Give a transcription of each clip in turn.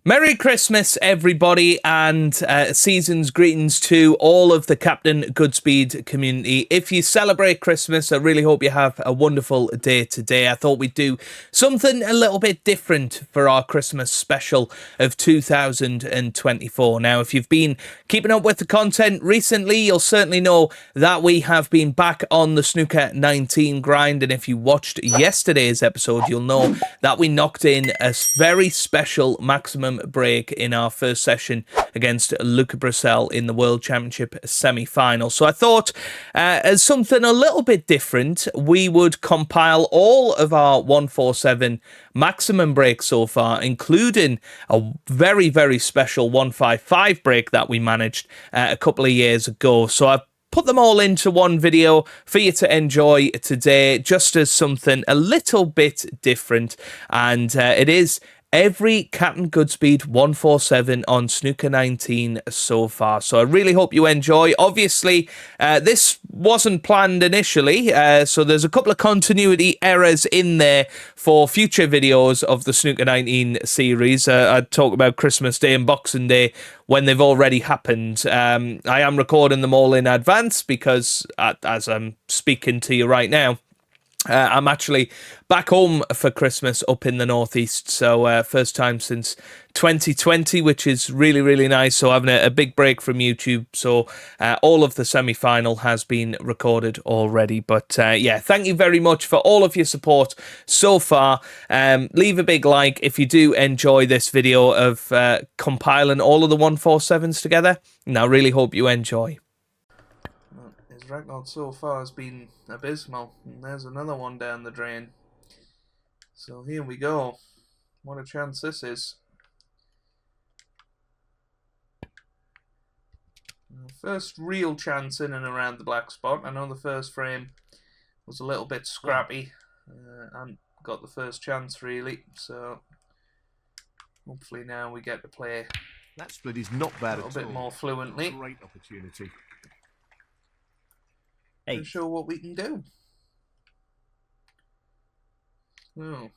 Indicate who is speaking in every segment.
Speaker 1: Merry Christmas, everybody, and season's greetings to all of the Captain Goodspeed community. If you celebrate Christmas, I really hope you have a wonderful day today. I thought we'd do something a little bit different for our Christmas special of 2024. Now, if you've been keeping up with the content recently, you'll certainly know that we have been back on the Snooker 19 grind, and if you watched yesterday's episode, you'll know that we knocked in a very special maximum break in our first session against Luca Brissell in the World Championship semi-final. So I thought, as something a little bit different, we would compile all of our 147 maximum breaks so far, including a very, very special 155 break that we managed a couple of years ago. So I've put them all into one video for you to enjoy today, just as something a little bit different. And it is every Captain Goodspeed 147 on Snooker 19 so far. So I really hope you enjoy. Obviously, this wasn't planned initially, so there's a couple of continuity errors in there for future videos of the Snooker 19 series. I'd talk about Christmas Day and Boxing Day when they've already happened. I am recording them all in advance because, as I'm speaking to you right now, I'm actually back home for Christmas up in the northeast, so first time since 2020, which is really, really nice. So having a big break from YouTube, so all of the semi-final has been recorded already. But yeah, thank you very much for all of your support so far. Leave a big like if you do enjoy this video of compiling all of the 147s together, and I really hope you enjoy. His record so far has been abysmal, and there's another one down the drain. So here we go. What a chance this is. First real chance in and around the black spot. I know the first frame was a little bit scrappy, and got the first chance really, so hopefully now we get to play
Speaker 2: that split is not bad
Speaker 1: a little bit more fluently.
Speaker 2: Great opportunity.
Speaker 1: To show what we can do. Oh,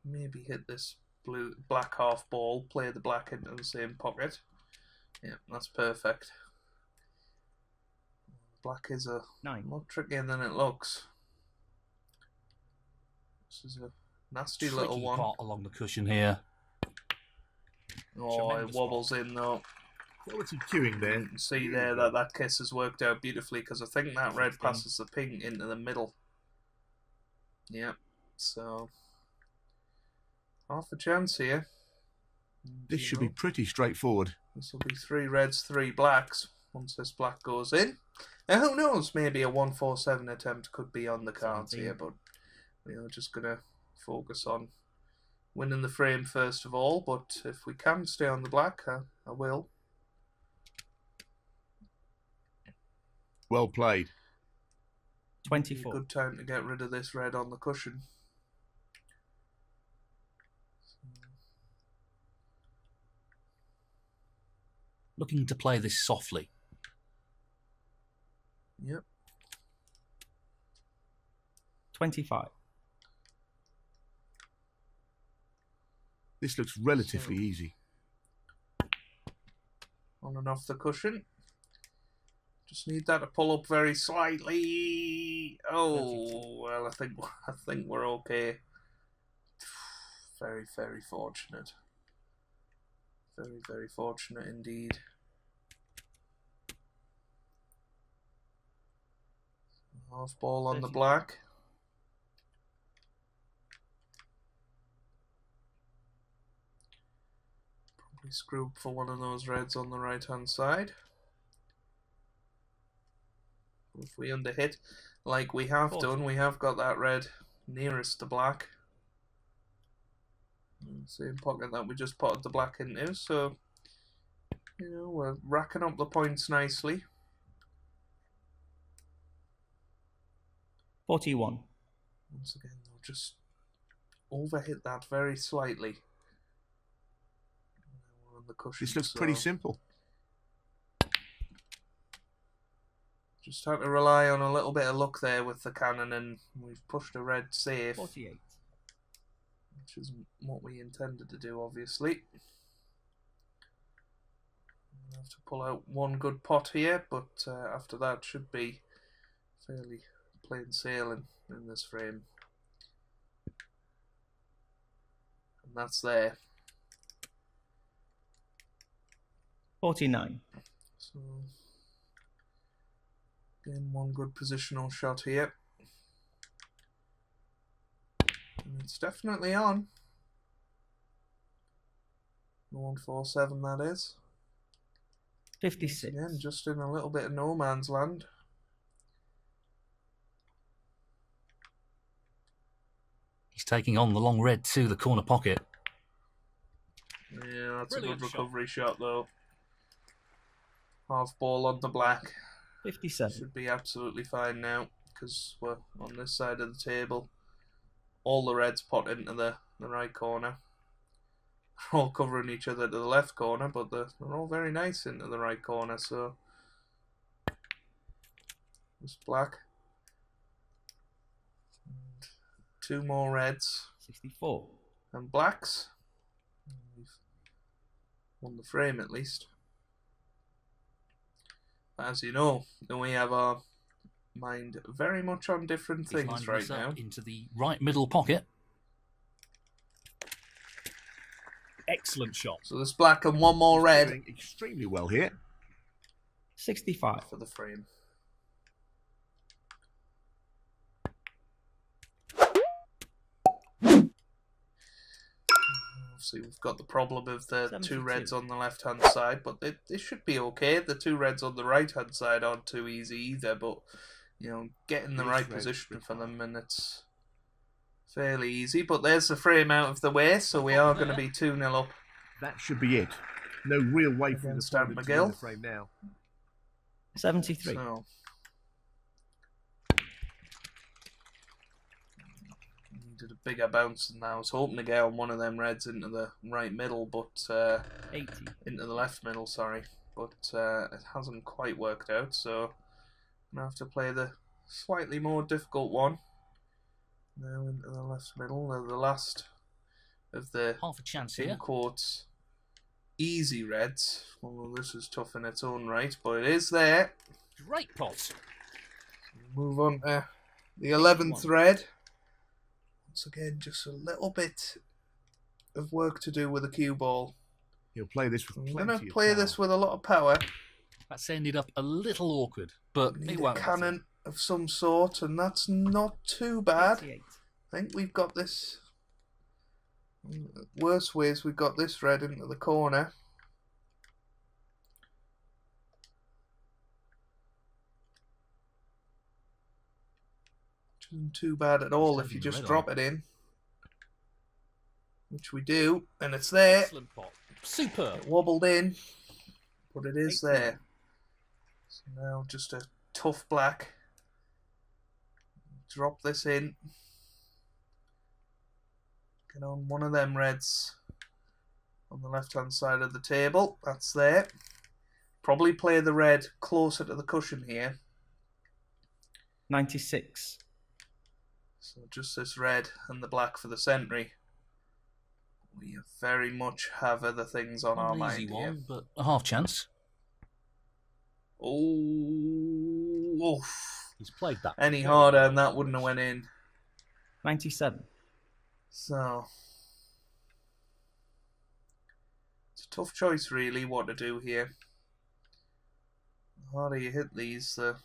Speaker 1: maybe hit this black half ball, play the black into the same pocket. Yeah, that's perfect. Black is a more trickier than it looks. This is a nasty tricky little one.
Speaker 3: Pot along the cushion here.
Speaker 1: Oh, it wobbles in though.
Speaker 2: Quality queuing there.
Speaker 1: You can see there that that kiss has worked out beautifully, because I think that red passes the pink into the middle. Yep, so half a chance here.
Speaker 2: This should be pretty straightforward.
Speaker 1: This will be 3 reds, 3 blacks once this black goes in. Now who knows, maybe a 147 attempt could be on the cards here, but we're just going to focus on winning the frame first of all. But if we can stay on the black, I will.
Speaker 2: Well played.
Speaker 3: 24.
Speaker 1: Good time to get rid of this red on the cushion.
Speaker 3: Looking to play this softly.
Speaker 1: Yep.
Speaker 3: 25.
Speaker 2: This looks relatively easy.
Speaker 1: On and off the cushion. Just need that to pull up very slightly. Oh, well, I think we're okay. Very, very fortunate. Very, very fortunate indeed. Half ball on the black. Probably screw up for one of those reds on the right hand side. If we underhit like we have done, we have got that red nearest the black. Same pocket that we just potted the black into, so you know, we're racking up the points nicely.
Speaker 3: 41.
Speaker 1: Once again, they'll just overhit that very slightly. We're on the cushion,
Speaker 2: this looks pretty simple.
Speaker 1: Just had to rely on a little bit of luck there with the cannon, and we've pushed a red safe.
Speaker 3: 48.
Speaker 1: which isn't what we intended to do, obviously. I have to pull out one good pot here, but after that should be fairly plain sailing in this frame. And that's there.
Speaker 3: 49.
Speaker 1: So, again, one good positional shot here. And it's definitely on. The 147, that is.
Speaker 3: 56.
Speaker 1: Again, just in a little bit of no man's land.
Speaker 3: He's taking on the long red to the corner pocket.
Speaker 1: Yeah, that's
Speaker 3: Brilliant
Speaker 1: a good recovery shot though. Half ball on the black.
Speaker 3: 57.
Speaker 1: Should be absolutely fine now, because we're on this side of the table. All the reds pot into the right corner. They're all covering each other to the left corner, but they're all very nice into the right corner, so... This black. And 2 more reds.
Speaker 3: 64.
Speaker 1: And blacks. We've won the frame at least. As you know, we have our mind very much on different things right now.
Speaker 3: Into the right middle pocket. Excellent shot.
Speaker 1: So there's black and 1 more red.
Speaker 2: Doing extremely well here.
Speaker 3: 65.
Speaker 1: For the frame. Obviously we've got the problem of the
Speaker 3: 72.
Speaker 1: 2 reds on the left hand side, but they should be okay. The 2 reds on the right hand side aren't too easy either, but you know, getting the right position for them, and it's fairly easy. But there's the frame out of the way, so we are going to be 2-0 up.
Speaker 2: That should be it. No real way for the
Speaker 1: Against Ant
Speaker 2: opponent to win
Speaker 1: McGill.
Speaker 2: the frame now.
Speaker 3: 73.
Speaker 1: So, needed a bigger bounce than that. I was hoping to get on one of them reds into the right middle, but
Speaker 3: 80.
Speaker 1: into the left middle, sorry. But it hasn't quite worked out, so I'm going to have to play the slightly more difficult one. Now into the left middle, the last of the
Speaker 3: Half a chance
Speaker 1: in
Speaker 3: here.
Speaker 1: quotes easy reds. Although this is tough in its own right, but it is there.
Speaker 3: Great pot.
Speaker 1: Move on to the 11th red. Once again, just a little bit of work to do with the cue ball.
Speaker 2: He'll play this with
Speaker 1: I'm
Speaker 2: plenty
Speaker 1: going to
Speaker 2: of
Speaker 1: play
Speaker 2: power.
Speaker 1: this with a lot of power.
Speaker 3: That's ended up a little awkward, but
Speaker 1: Need
Speaker 3: it
Speaker 1: a
Speaker 3: won't
Speaker 1: cannon of some sort, and that's not too bad.
Speaker 3: 88.
Speaker 1: I think we've got this. Worst ways, we've got this red into the corner. Which isn't too bad at all if you just drop it in. Which we do, and it's there.
Speaker 3: Excellent pot. Superb.
Speaker 1: It wobbled in, but it is
Speaker 3: 89.
Speaker 1: there. So now just a tough black. Drop this in. Get on one of them reds on the left hand side of the table. That's there. Probably play the red closer to the cushion here.
Speaker 3: 96.
Speaker 1: So just this red and the black for the century. We very much have other things on our
Speaker 3: An
Speaker 1: mind
Speaker 3: easy
Speaker 1: here.
Speaker 3: one, but a half chance.
Speaker 1: Oh, oof.
Speaker 3: He's played that.
Speaker 1: Any harder and that wouldn't have went in.
Speaker 3: 97.
Speaker 1: So it's a tough choice really what to do here. The harder you hit these, the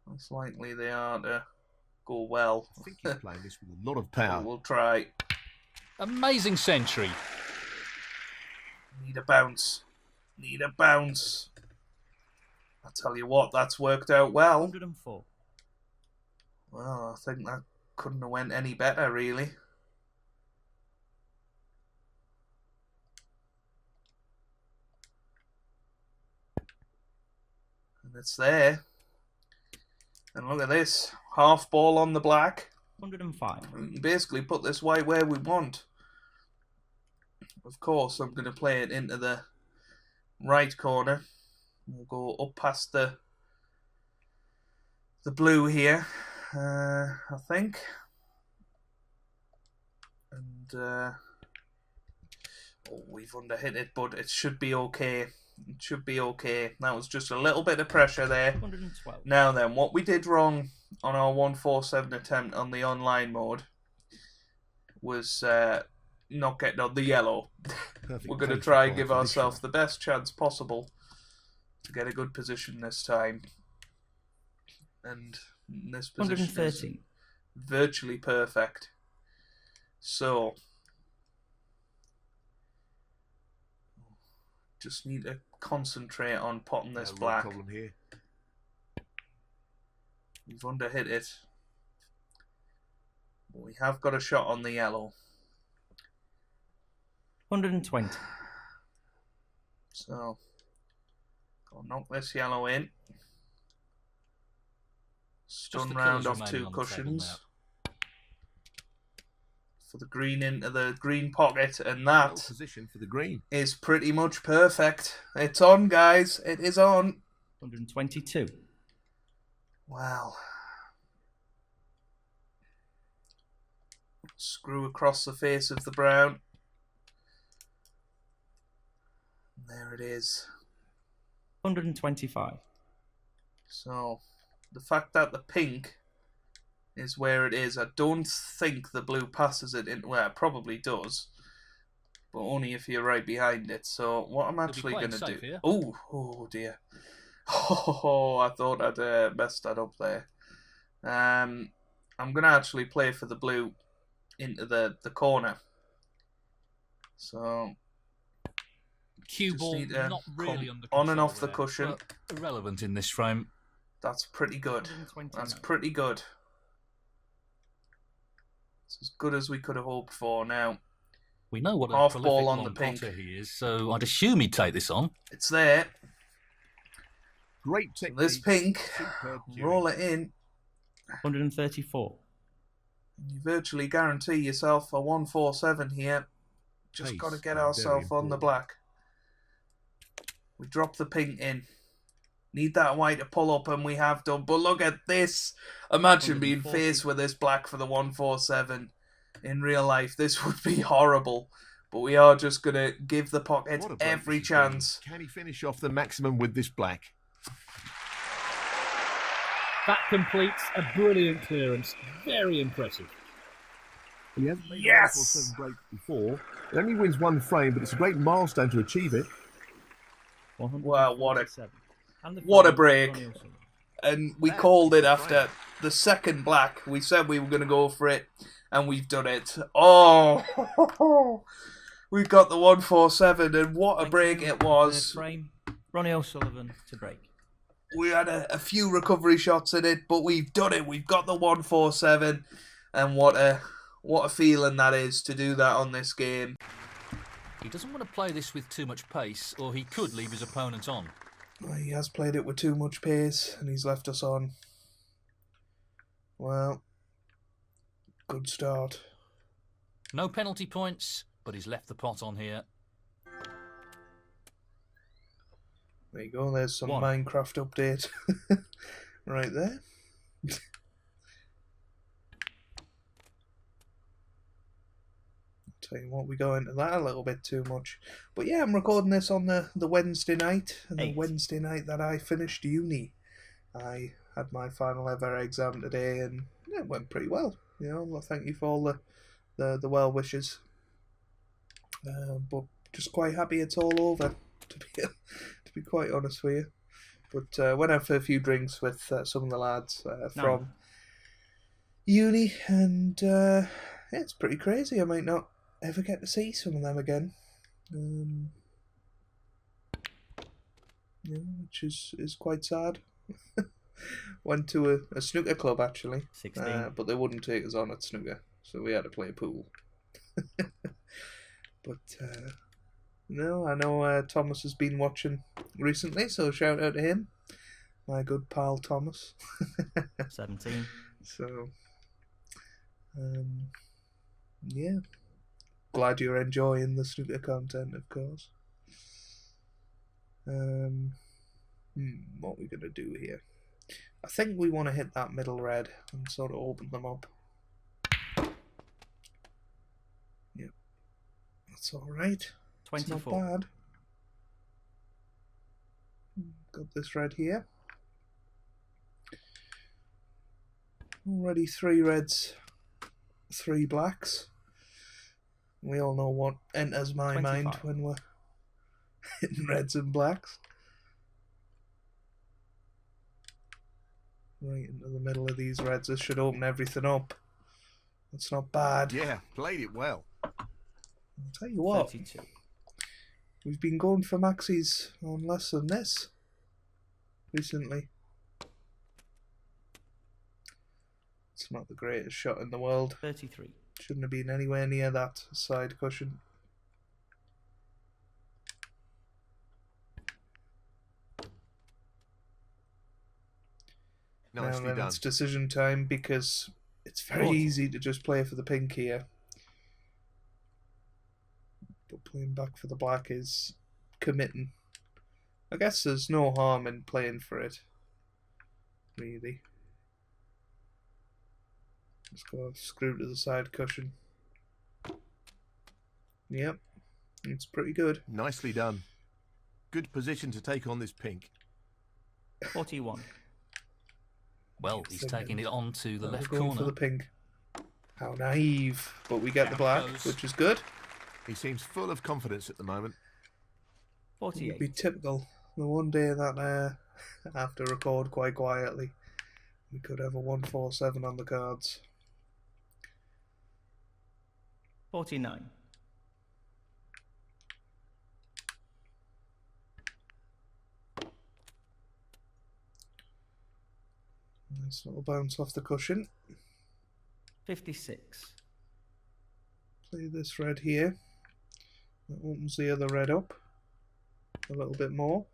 Speaker 1: less likely they are to go well.
Speaker 2: I think he's playing this with a lot of power.
Speaker 1: We'll try.
Speaker 3: Amazing century.
Speaker 1: Need a bounce. Need a bounce. I tell you what, that's worked out well.
Speaker 3: 104.
Speaker 1: Well, I think that couldn't have went any better, really. And it's there. And look at this. Half ball on the black.
Speaker 3: 105.
Speaker 1: We can basically put this white where we want. Of course, I'm going to play it into the right corner. We'll go up past the blue here, I think. And oh, we've underhit it, but it should be okay. It should be okay. That was just a little bit of pressure there.
Speaker 4: 112.
Speaker 1: Now then, what we did wrong on our 147 attempt on the online mode was not getting on the yellow.
Speaker 2: Perfect
Speaker 1: We're going to
Speaker 2: pace
Speaker 1: try and
Speaker 2: required
Speaker 1: give
Speaker 2: for this
Speaker 1: ourselves
Speaker 2: shot.
Speaker 1: the best chance possible to get a good position this time. And this position is
Speaker 4: 113.
Speaker 1: virtually perfect. So, just need to concentrate on potting this
Speaker 2: No real
Speaker 1: black.
Speaker 2: problem here.
Speaker 1: We've underhit it. But we have got a shot on the yellow.
Speaker 4: 120.
Speaker 1: So, I'll knock this yellow in. Stun
Speaker 3: the
Speaker 1: round
Speaker 3: colours
Speaker 1: off
Speaker 3: remaining
Speaker 1: 2
Speaker 3: on the table
Speaker 1: cushions.
Speaker 3: now.
Speaker 1: For the green into the green pocket, and
Speaker 2: Well
Speaker 1: that
Speaker 2: positioned for the green.
Speaker 1: is pretty much perfect. It's on, guys. It is on.
Speaker 4: 122.
Speaker 1: Wow. Screw across the face of the brown. There it is.
Speaker 4: 125.
Speaker 1: So, the fact that the pink is where it is, I don't think the blue passes it in. Well, it probably does, but only if you're right behind it. So, what I'm actually going to do...
Speaker 3: playing safe here.
Speaker 1: Oh dear. Oh, I thought I'd messed that up there. I'm going to actually play for the blue into the corner. So...
Speaker 3: Cue
Speaker 1: Just
Speaker 3: ball
Speaker 1: need to
Speaker 3: not really under
Speaker 1: on and
Speaker 3: control
Speaker 1: off the
Speaker 3: there,
Speaker 1: cushion.
Speaker 3: but irrelevant in this frame.
Speaker 1: That's pretty good.
Speaker 4: 129.
Speaker 1: That's pretty good. It's as good as we could have hoped for now.
Speaker 3: We know what a
Speaker 1: Half
Speaker 3: prolific
Speaker 1: ball on
Speaker 3: long
Speaker 1: the pink.
Speaker 3: potter he is, so I'd assume he'd take this on.
Speaker 1: It's there.
Speaker 2: Great
Speaker 1: So
Speaker 2: technique.
Speaker 1: this pink,
Speaker 2: Superb cueing.
Speaker 1: roll it in.
Speaker 4: 134.
Speaker 1: You virtually guarantee yourself a 147 here. Just
Speaker 2: Pace
Speaker 1: got to get
Speaker 2: is
Speaker 1: ourselves
Speaker 2: very
Speaker 1: on the
Speaker 2: important.
Speaker 1: black. We drop the pink in. Need that white to pull up, and we have done. But look at this. Imagine being
Speaker 4: 140.
Speaker 1: faced with this black for the 147 in real life. This would be horrible. But we are just going to give the pocket
Speaker 2: What a break
Speaker 1: every
Speaker 2: this has been.
Speaker 1: chance.
Speaker 2: Can he finish off the maximum with this black?
Speaker 4: That completes a brilliant clearance. Very impressive.
Speaker 2: He hasn't made
Speaker 1: Yes!
Speaker 2: a 147 break before. He only wins one frame, but it's a great milestone to achieve it.
Speaker 1: Wow, what a
Speaker 4: 147. And the
Speaker 1: what a
Speaker 4: final,
Speaker 1: break.
Speaker 4: Ronnie O'Sullivan.
Speaker 1: And we
Speaker 2: That
Speaker 1: called
Speaker 2: is
Speaker 1: it
Speaker 2: a
Speaker 1: after
Speaker 2: frame.
Speaker 1: the second black. We said we were going to go for it, and we've done it. Oh, we got the 147, and what a
Speaker 4: Thank
Speaker 1: break
Speaker 4: you.
Speaker 1: it was.
Speaker 4: Third frame. Ronnie O'Sullivan to break.
Speaker 1: We had a few recovery shots in it, but we've done it. We've got the 147, and what a feeling that is to do that on this game.
Speaker 3: He doesn't want to play this with too much pace, or he could leave his opponent on.
Speaker 1: Well, he has played it with too much pace, and he's left us on. Well, good start.
Speaker 3: No penalty points, but he's left the pot on here.
Speaker 1: There you go, there's some
Speaker 3: One.
Speaker 1: Minecraft update right there. Tell you what, we go into that a little bit too much. But yeah, I'm recording this on the Wednesday night, and the
Speaker 4: 8.
Speaker 1: Wednesday night that I finished uni. I had my final ever exam today, and yeah, it went pretty well. You know, well, thank you for all the well wishes. But just quite happy it's all over, to be quite honest with you. But went out for a few drinks with some of the lads from uni, and yeah, it's pretty crazy. I might not ever get to see some of them again. Yeah, which is quite sad. Went to a snooker club actually,
Speaker 4: 16.
Speaker 1: but they wouldn't take us on at snooker, so we had to play pool. But no, I know Thomas has been watching recently, so shout out to him, my good pal Thomas.
Speaker 4: 17.
Speaker 1: So, yeah, glad you're enjoying the snooker content, of course. What are we gonna do here? I think we want to hit that middle red and sort of open them up. Yeah, That's alright. It's not
Speaker 3: 24.
Speaker 1: bad. Got this red here. Already 3 reds, 3 blacks. We all know what enters my
Speaker 3: 25.
Speaker 1: mind when we're hitting reds and blacks. Right into the middle of these reds. This should open everything up. That's not bad.
Speaker 2: Yeah, played it well.
Speaker 1: I'll tell you what,
Speaker 3: 32.
Speaker 1: we've been going for maxis on less than this recently. It's not the greatest shot in the world.
Speaker 3: 33.
Speaker 1: Shouldn't have been anywhere near that side cushion.
Speaker 2: Nicely
Speaker 1: Now then,
Speaker 2: done.
Speaker 1: it's decision time because it's very easy to just play for the pink here. But playing back for the black is committing. I guess there's no harm in playing for it, really. Let's go screw to the side cushion. Yep, it's pretty good.
Speaker 2: Nicely done. Good position to take on this pink.
Speaker 3: 41. Well, he's taking it on to the left
Speaker 1: We're going
Speaker 3: corner.
Speaker 1: for the pink. How naive, but we get the
Speaker 3: Down
Speaker 1: black,
Speaker 3: goes.
Speaker 1: which is good.
Speaker 2: He seems full of confidence at the moment.
Speaker 1: It would
Speaker 3: 48.
Speaker 1: be typical. The one day that I have to record quite quietly, we could have a 147 on the cards.
Speaker 3: 49.
Speaker 1: Nice little bounce off the cushion.
Speaker 3: 56.
Speaker 1: Play this red here. That opens the other red up a little bit more.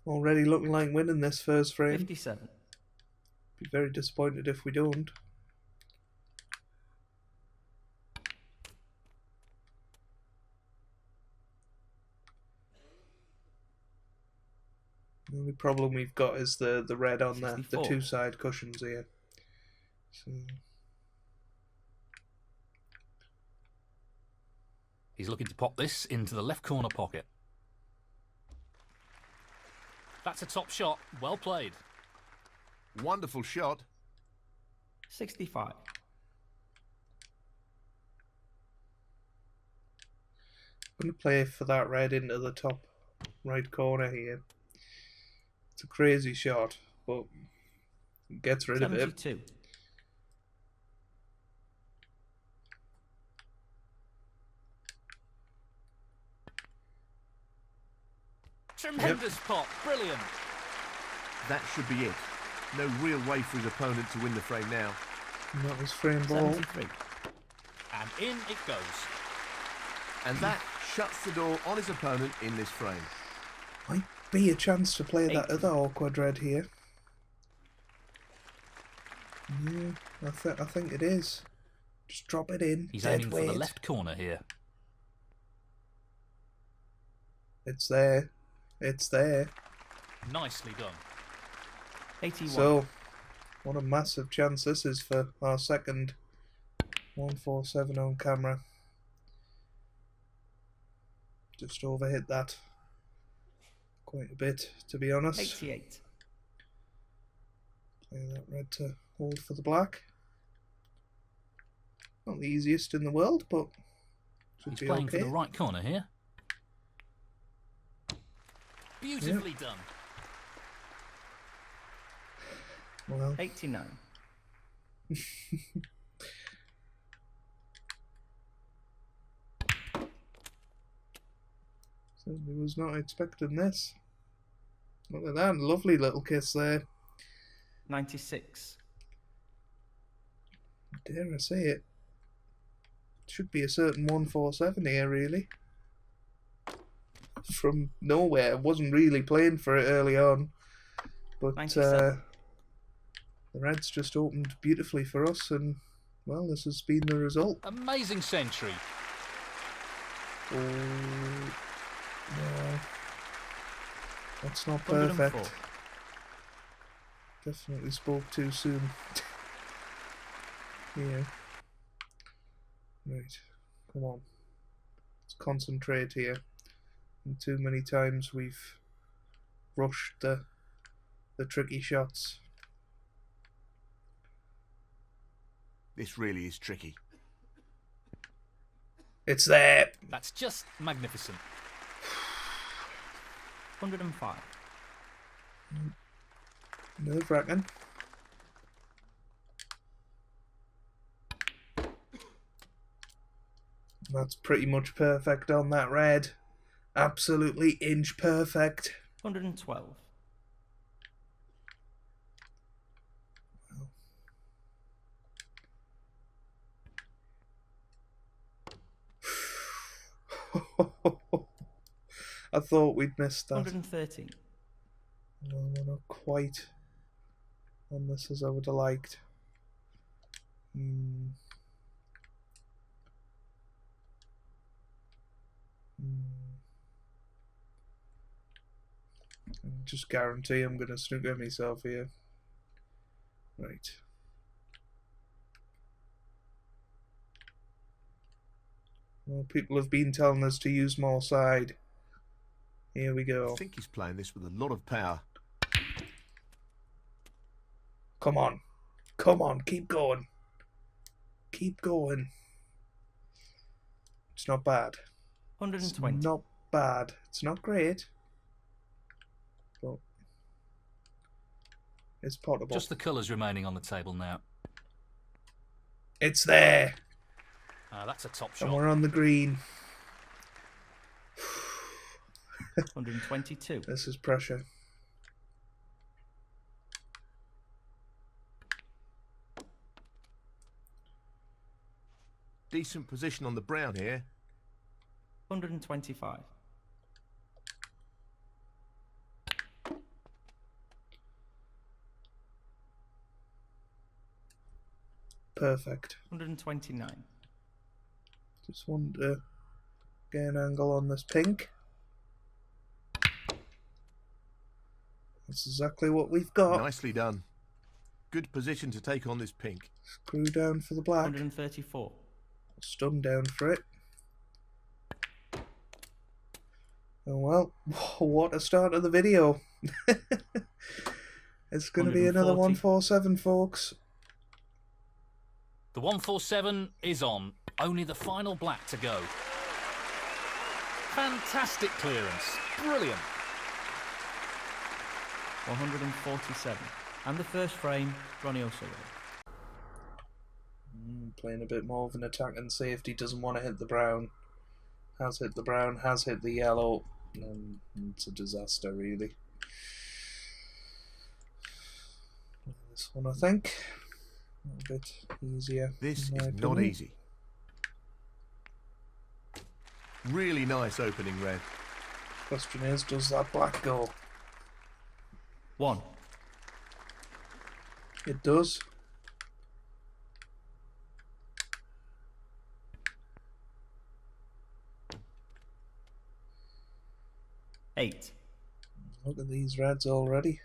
Speaker 1: Already looking like winning this first frame.
Speaker 3: 57.
Speaker 1: Be very disappointed if we don't. The only problem we've got is the red on the
Speaker 3: 64.
Speaker 1: 2 side cushions here. So
Speaker 3: He's looking to pop this into the left corner pocket. That's a top shot. Well played.
Speaker 2: Wonderful shot.
Speaker 3: 65.
Speaker 1: I'm going to play for that red into the top right corner here. It's a crazy shot, but it gets rid of it.
Speaker 3: 72. Tremendous pot. Brilliant.
Speaker 2: That should be it. No real way for his opponent to win the frame now.
Speaker 1: And that was frame ball.
Speaker 3: 73. And in it goes.
Speaker 2: And that shuts the door on his opponent in this frame.
Speaker 1: Might be a chance to play that
Speaker 3: 80.
Speaker 1: other awkward red here. Yeah, I think it is. Just drop it in.
Speaker 3: He's
Speaker 1: dead
Speaker 3: aiming
Speaker 1: weight.
Speaker 3: for the left corner here.
Speaker 1: It's there. It's there.
Speaker 3: Nicely done. 81.
Speaker 1: So, what a massive chance this is for our second 147 on camera. Just overhit that quite a bit, to be honest.
Speaker 3: 88.
Speaker 1: Play that red to hold for the black. Not the easiest in the world, but should
Speaker 3: He's
Speaker 1: be
Speaker 3: playing
Speaker 1: okay.
Speaker 3: for the right corner here. Beautifully done.
Speaker 1: Well,
Speaker 3: 89.
Speaker 1: certainly was not expecting this. Look at that, lovely little kiss there.
Speaker 3: 96.
Speaker 1: Dare I say it? Should be a certain 147 here, really. From nowhere, wasn't really playing for it early on, but
Speaker 3: 97.
Speaker 1: the Reds just opened beautifully for us, and well, this has been the result.
Speaker 3: Amazing century.
Speaker 1: Oh, no, that's not
Speaker 3: 104.
Speaker 1: perfect. Definitely spoke too soon. Yeah. Right, come on. Let's concentrate here. And too many times we've rushed the tricky shots.
Speaker 2: This really is tricky.
Speaker 1: It's there.
Speaker 3: That's just magnificent.
Speaker 4: 105.
Speaker 1: Nerve-wracking. That's pretty much perfect on that red. Absolutely inch perfect.
Speaker 4: 112.
Speaker 1: I thought we'd missed that.
Speaker 4: 113.
Speaker 1: Well, we're not quite on this as I would have liked. I just guarantee I'm going to snooker myself here. Right. Well, people have been telling us to use more side. Here we go.
Speaker 2: I think he's playing this with a lot of power.
Speaker 1: Come on. Come on, keep going. Keep going. It's not bad.
Speaker 4: 120.
Speaker 1: It's not bad. It's not great. But it's potable.
Speaker 3: Just the colours remaining on the table now.
Speaker 1: It's there.
Speaker 3: That's a top
Speaker 1: And
Speaker 3: shot.
Speaker 1: we're on the green.
Speaker 4: 122.
Speaker 1: This is pressure.
Speaker 2: Decent position on the brown here.
Speaker 4: 125.
Speaker 1: Perfect.
Speaker 4: 129.
Speaker 1: Just want to get an angle on this pink. That's exactly what we've got.
Speaker 2: Nicely done. Good position to take on this pink.
Speaker 1: Screw down for the black.
Speaker 4: 134.
Speaker 1: Stun down for it. Oh well, what a start of the video. It's going to be another 147, folks.
Speaker 3: The 147 is on. Only the final black to go. Fantastic clearance. Brilliant.
Speaker 4: 147. And the first frame, Ronnie O'Sullivan.
Speaker 1: Playing a bit more of an attack and safety. Doesn't want to hit the brown. Has hit the brown. Has hit the yellow. It's a disaster, really. This one, I think, a little bit easier.
Speaker 2: This is
Speaker 1: in my
Speaker 2: not
Speaker 1: opinion.
Speaker 2: easy. Really nice opening red.
Speaker 1: Question is, does that black go?
Speaker 4: 1.
Speaker 1: It does.
Speaker 4: Eight.
Speaker 1: Look at these reds already.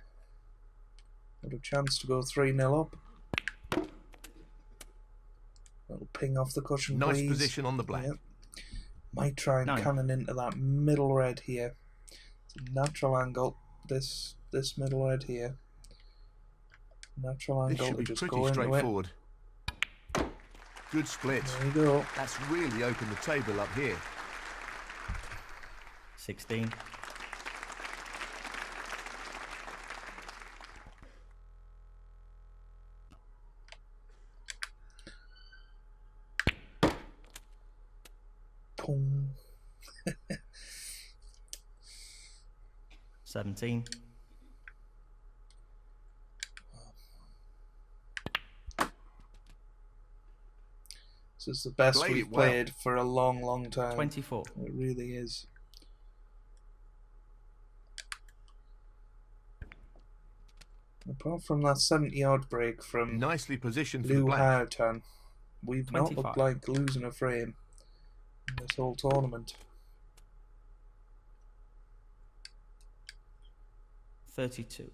Speaker 1: Got a chance to go 3-0 up. Little ping off the cushion,
Speaker 2: Nice
Speaker 1: please.
Speaker 2: position on the black.
Speaker 1: Yep. Might try and
Speaker 4: 9.
Speaker 1: cannon into that middle red here. It's a natural angle. This middle red here. Natural
Speaker 2: This
Speaker 1: angle
Speaker 2: should
Speaker 1: to
Speaker 2: be
Speaker 1: just
Speaker 2: pretty
Speaker 1: go into it.
Speaker 2: straightforward. Good split.
Speaker 1: There you go.
Speaker 2: That's really opened the table up here.
Speaker 4: 16. 17.
Speaker 1: This is the best
Speaker 2: Played
Speaker 1: we've
Speaker 2: it well.
Speaker 1: played for a long, long time.
Speaker 4: 24.
Speaker 1: It really is. Apart from that 70-yard break from
Speaker 2: Nicely positioned for the
Speaker 1: Lou
Speaker 2: black.
Speaker 1: Hartan, we've not
Speaker 4: 25.
Speaker 1: looked like losing a frame in this whole tournament.
Speaker 4: 32.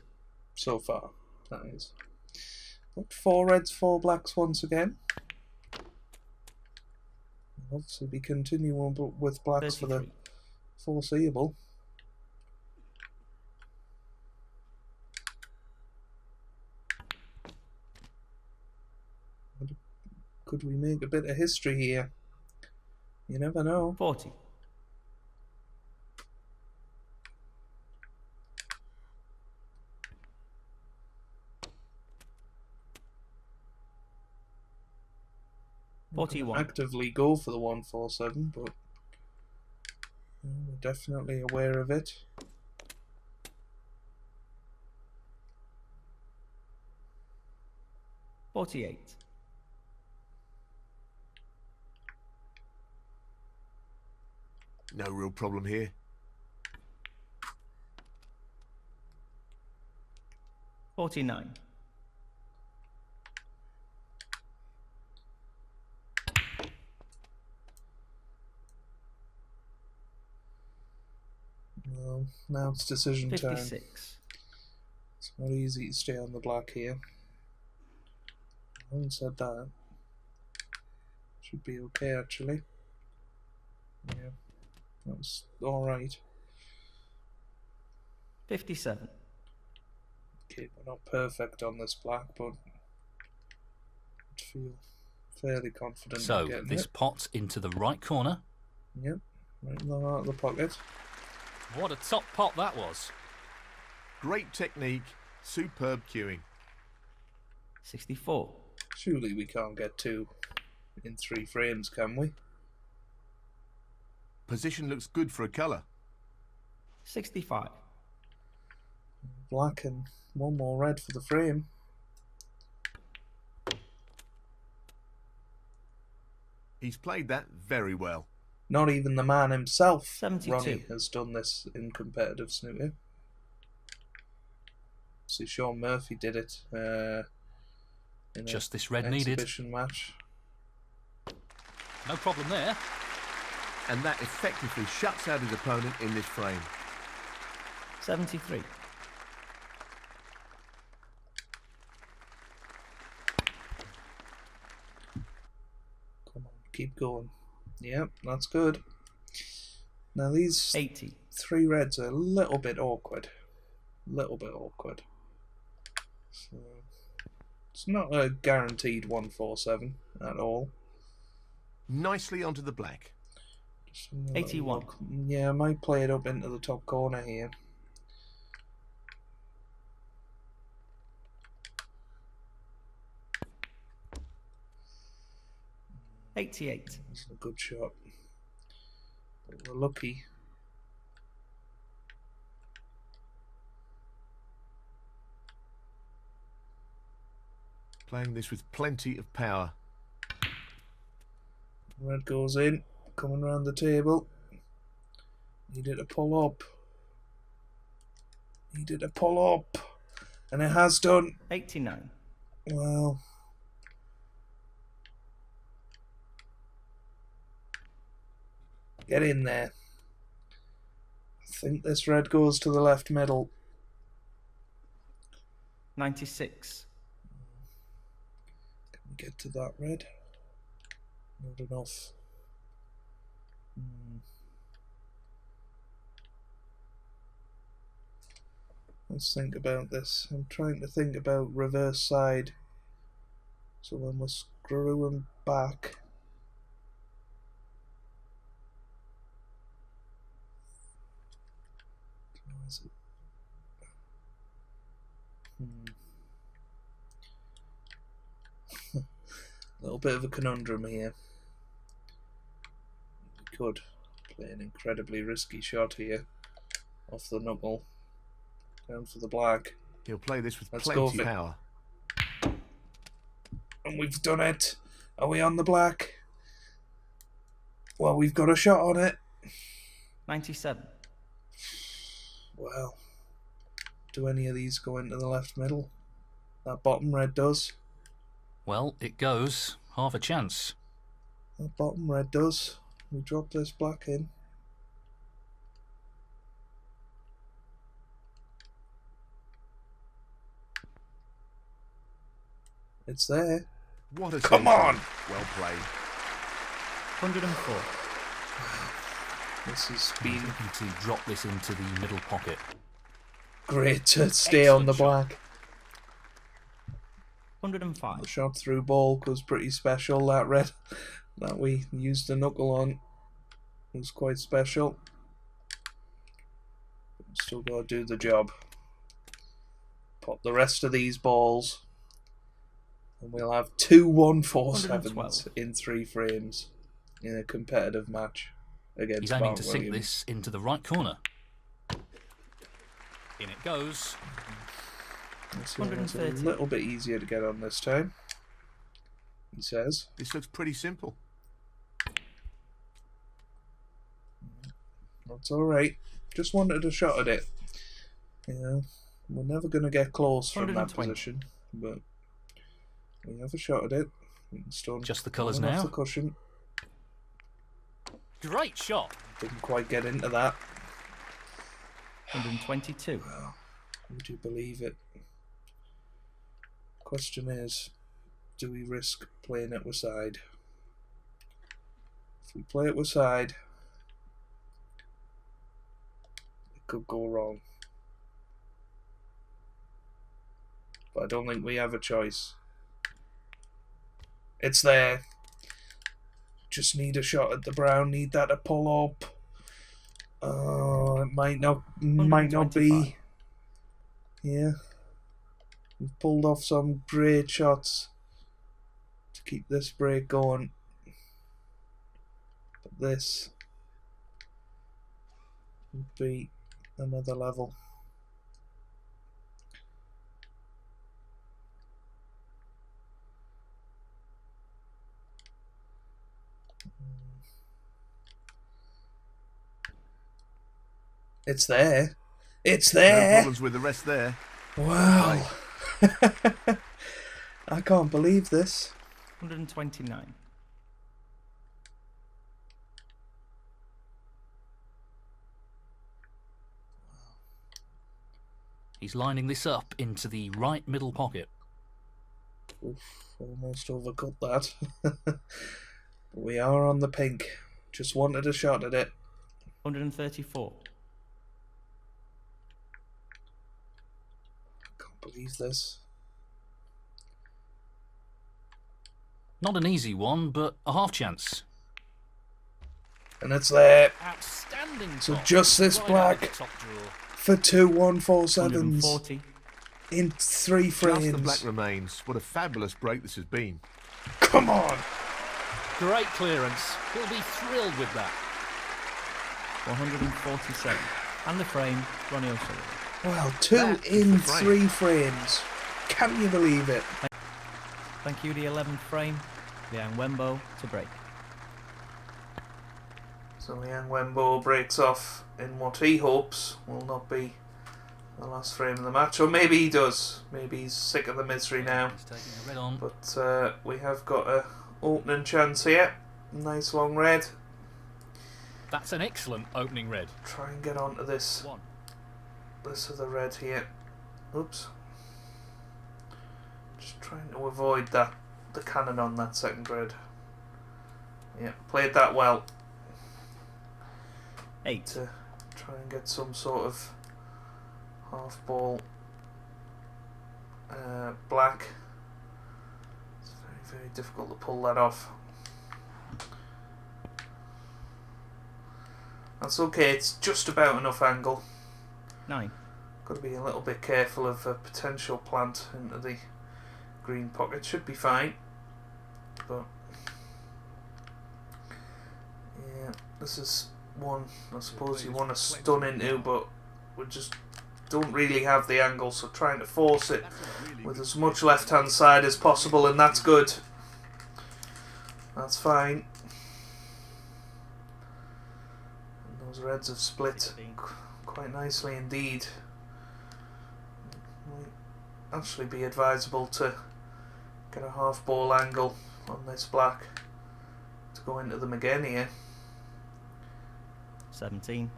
Speaker 1: So far, that is. But 4 reds, 4 blacks once again. Obviously be continuing with blacks for the
Speaker 4: 33.
Speaker 1: foreseeable. Could we make a bit of history here? You never know.
Speaker 4: 40.
Speaker 1: Actively go for the 147, but we're definitely aware of it.
Speaker 4: $48.
Speaker 2: No real problem here.
Speaker 4: 49.
Speaker 1: Well, now it's decision time.
Speaker 4: 56.
Speaker 1: It's not easy to stay on the black here. I haven't said that. Should be okay, actually. Yeah, that's alright.
Speaker 4: 57.
Speaker 1: Okay, we're not perfect on this black, but I feel fairly confident in
Speaker 3: So,
Speaker 1: getting
Speaker 3: this
Speaker 1: it.
Speaker 3: pot's into the right corner.
Speaker 1: Yep, right in the heart of the pocket.
Speaker 3: What a top pot that was.
Speaker 2: Great technique, superb cueing.
Speaker 4: 64.
Speaker 1: Surely we can't get two in 3 frames, can we?
Speaker 2: Position looks good for a colour.
Speaker 4: 65.
Speaker 1: Black and one more red for the frame.
Speaker 2: He's played that very well.
Speaker 1: Not even the man himself,
Speaker 4: 72.
Speaker 1: Ronnie, has done this in competitive snooker. See, Sean Murphy did it in
Speaker 3: Just
Speaker 1: an
Speaker 3: this red needed.
Speaker 1: exhibition match.
Speaker 3: No problem there.
Speaker 2: And that effectively shuts out his opponent in this frame.
Speaker 4: 73.
Speaker 1: Come on, keep going. Yep, that's good. Now these
Speaker 4: 80.
Speaker 1: 3 reds are a little bit awkward. So, it's not a guaranteed 147 at all.
Speaker 2: Nicely onto the black.
Speaker 1: Just having a little
Speaker 4: 81.
Speaker 1: look. Yeah, I might play it up into the top corner here.
Speaker 4: $88.
Speaker 1: That's a good shot. But we're lucky.
Speaker 2: Playing this with plenty of power.
Speaker 1: Red goes in, coming round the table. Needed to pull up. Needed to pull up. And it has done.
Speaker 4: 89.
Speaker 1: Well. Get in there. I think this red goes to the left middle.
Speaker 4: 96.
Speaker 1: Can we get to that red? Not enough. Let's think about this. I'm trying to think about reverse side. So when we're screwing back. Is it? A little bit of a conundrum here. We could play an incredibly risky shot here. Off the knuckle. Down for the black.
Speaker 2: He'll play this with
Speaker 1: Let's go
Speaker 2: plenty
Speaker 1: for
Speaker 2: of
Speaker 1: it.
Speaker 2: power.
Speaker 1: And we've done it. Are we on the black? Well, we've got a shot on it.
Speaker 4: 97.
Speaker 1: Well, do any of these go into the left middle? That bottom red does.
Speaker 3: Well, it goes. Half a chance.
Speaker 1: That bottom red does. We drop this black in. It's there.
Speaker 2: What a
Speaker 1: Come
Speaker 2: century.
Speaker 1: on!
Speaker 2: Well played.
Speaker 4: 104.
Speaker 1: This has been
Speaker 3: Looking to drop this into the middle pocket.
Speaker 1: great to stay on the
Speaker 3: Excellent shot.
Speaker 1: black.
Speaker 4: 105.
Speaker 1: The shot through ball was pretty special. That red that we used the knuckle on was quite special. Still got to do the job. Put the rest of these balls, and we'll have 2 147s
Speaker 4: 112.
Speaker 1: in 3 frames in a competitive match against
Speaker 3: He's aiming
Speaker 1: Mark
Speaker 3: to sink
Speaker 1: Williams.
Speaker 3: this into the right corner. In it goes.
Speaker 1: Let's see if it's a
Speaker 4: 130.
Speaker 1: little bit easier to get on this time, he says.
Speaker 2: This looks pretty simple.
Speaker 1: That's alright. Just wanted a shot at it. You know, we're never going to get close from that
Speaker 4: 120.
Speaker 1: position, but we have a shot at it. Still
Speaker 3: Just the colours
Speaker 1: off
Speaker 3: now.
Speaker 1: the cushion.
Speaker 3: Great shot.
Speaker 1: Didn't quite get into that.
Speaker 4: 122.
Speaker 1: Would you believe it? Question is, do we risk playing it with side? If we play it with side, it could go wrong. But I don't think we have a choice. It's there. Just need a shot at the brown. Need that to pull up. It might not be. Yeah. We've pulled off some great shots to keep this break going. But this would be another level. It's there. It's
Speaker 2: No
Speaker 1: there.
Speaker 2: problems with the rest there.
Speaker 1: Wow. I can't believe this.
Speaker 4: 129.
Speaker 3: He's lining this up into the right middle pocket.
Speaker 1: Oof, almost overcut that. We are on the pink. Just wanted a shot at it.
Speaker 4: 134.
Speaker 1: Can't believe this.
Speaker 3: Not an easy one, but a half chance.
Speaker 1: And it's there
Speaker 3: Outstanding.
Speaker 1: So
Speaker 3: top.
Speaker 1: just this
Speaker 3: Right
Speaker 1: black.
Speaker 3: out of the top drawer.
Speaker 1: for 2 147s
Speaker 4: 140.
Speaker 1: in 3
Speaker 2: Just the black
Speaker 1: frames.
Speaker 2: remains. What a fabulous break this has been.
Speaker 1: Come on!
Speaker 3: Great clearance. He'll be thrilled with that.
Speaker 4: 147. And the frame, Ronnie O'Sullivan.
Speaker 1: Well, 2
Speaker 2: That is
Speaker 1: in
Speaker 2: the frame.
Speaker 1: 3 frames. Can you believe it?
Speaker 4: Thank you, the 11th frame, Liang Wenbo to break.
Speaker 1: So Liang Wenbo breaks off in what he hopes will not be the last frame of the match. Or maybe he does. Maybe he's sick of the misery now.
Speaker 3: He's taking a red on.
Speaker 1: But we have got a opening chance here. Nice long red.
Speaker 3: That's an excellent opening red.
Speaker 1: Try and get onto this
Speaker 3: One.
Speaker 1: other red here. Oops. Just trying to avoid the cannon on that second red. Yeah, played that well
Speaker 4: 8.
Speaker 1: to try and get some sort of half ball black. It's very, very difficult to pull that off. That's okay, it's just about enough angle.
Speaker 4: 9.
Speaker 1: Got to be a little bit careful of a potential plant into the green pocket. Should be fine, but yeah, this is one I suppose you want to stun into, but we just don't really have the angle, so trying to force it with as much left hand side as possible, and that's good. That's fine. And those reds have split quite nicely indeed. Might actually be advisable to get a half ball angle on this black to go into them again here.
Speaker 4: 17.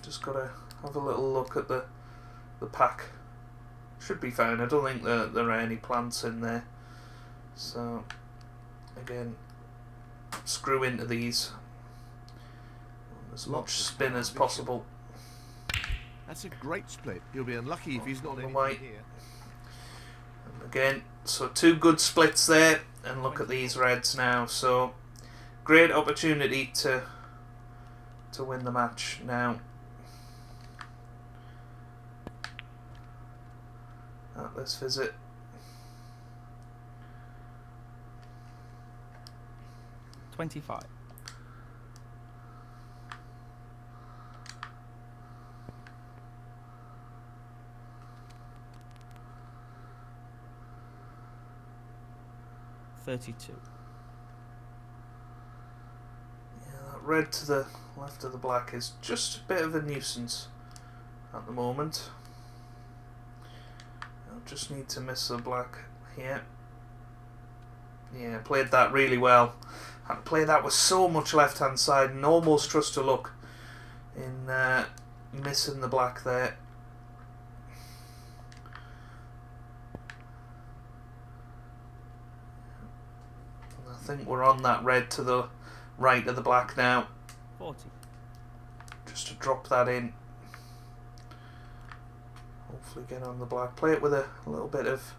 Speaker 1: Just gotta have a little look at the pack. Should be fine. I don't think there are any plants in there. So again, screw into these. As much spin as possible.
Speaker 2: That's a great split. He'll be unlucky if he's not in
Speaker 1: white.
Speaker 2: here.
Speaker 1: And again, so 2 good splits there, and look at these reds now. So great opportunity to win the match now. Let's visit.
Speaker 4: $25. $32.
Speaker 1: Yeah, that red to the left of the black is just a bit of a nuisance at the moment. I'll just need to miss the black here. Yeah, played that really well. Had to play that with so much left hand side and almost trust to luck in missing the black there. I think we're on that red to the right of the black now.
Speaker 4: 40.
Speaker 1: Just to drop that in. Hopefully get on the black. Play it with a little bit of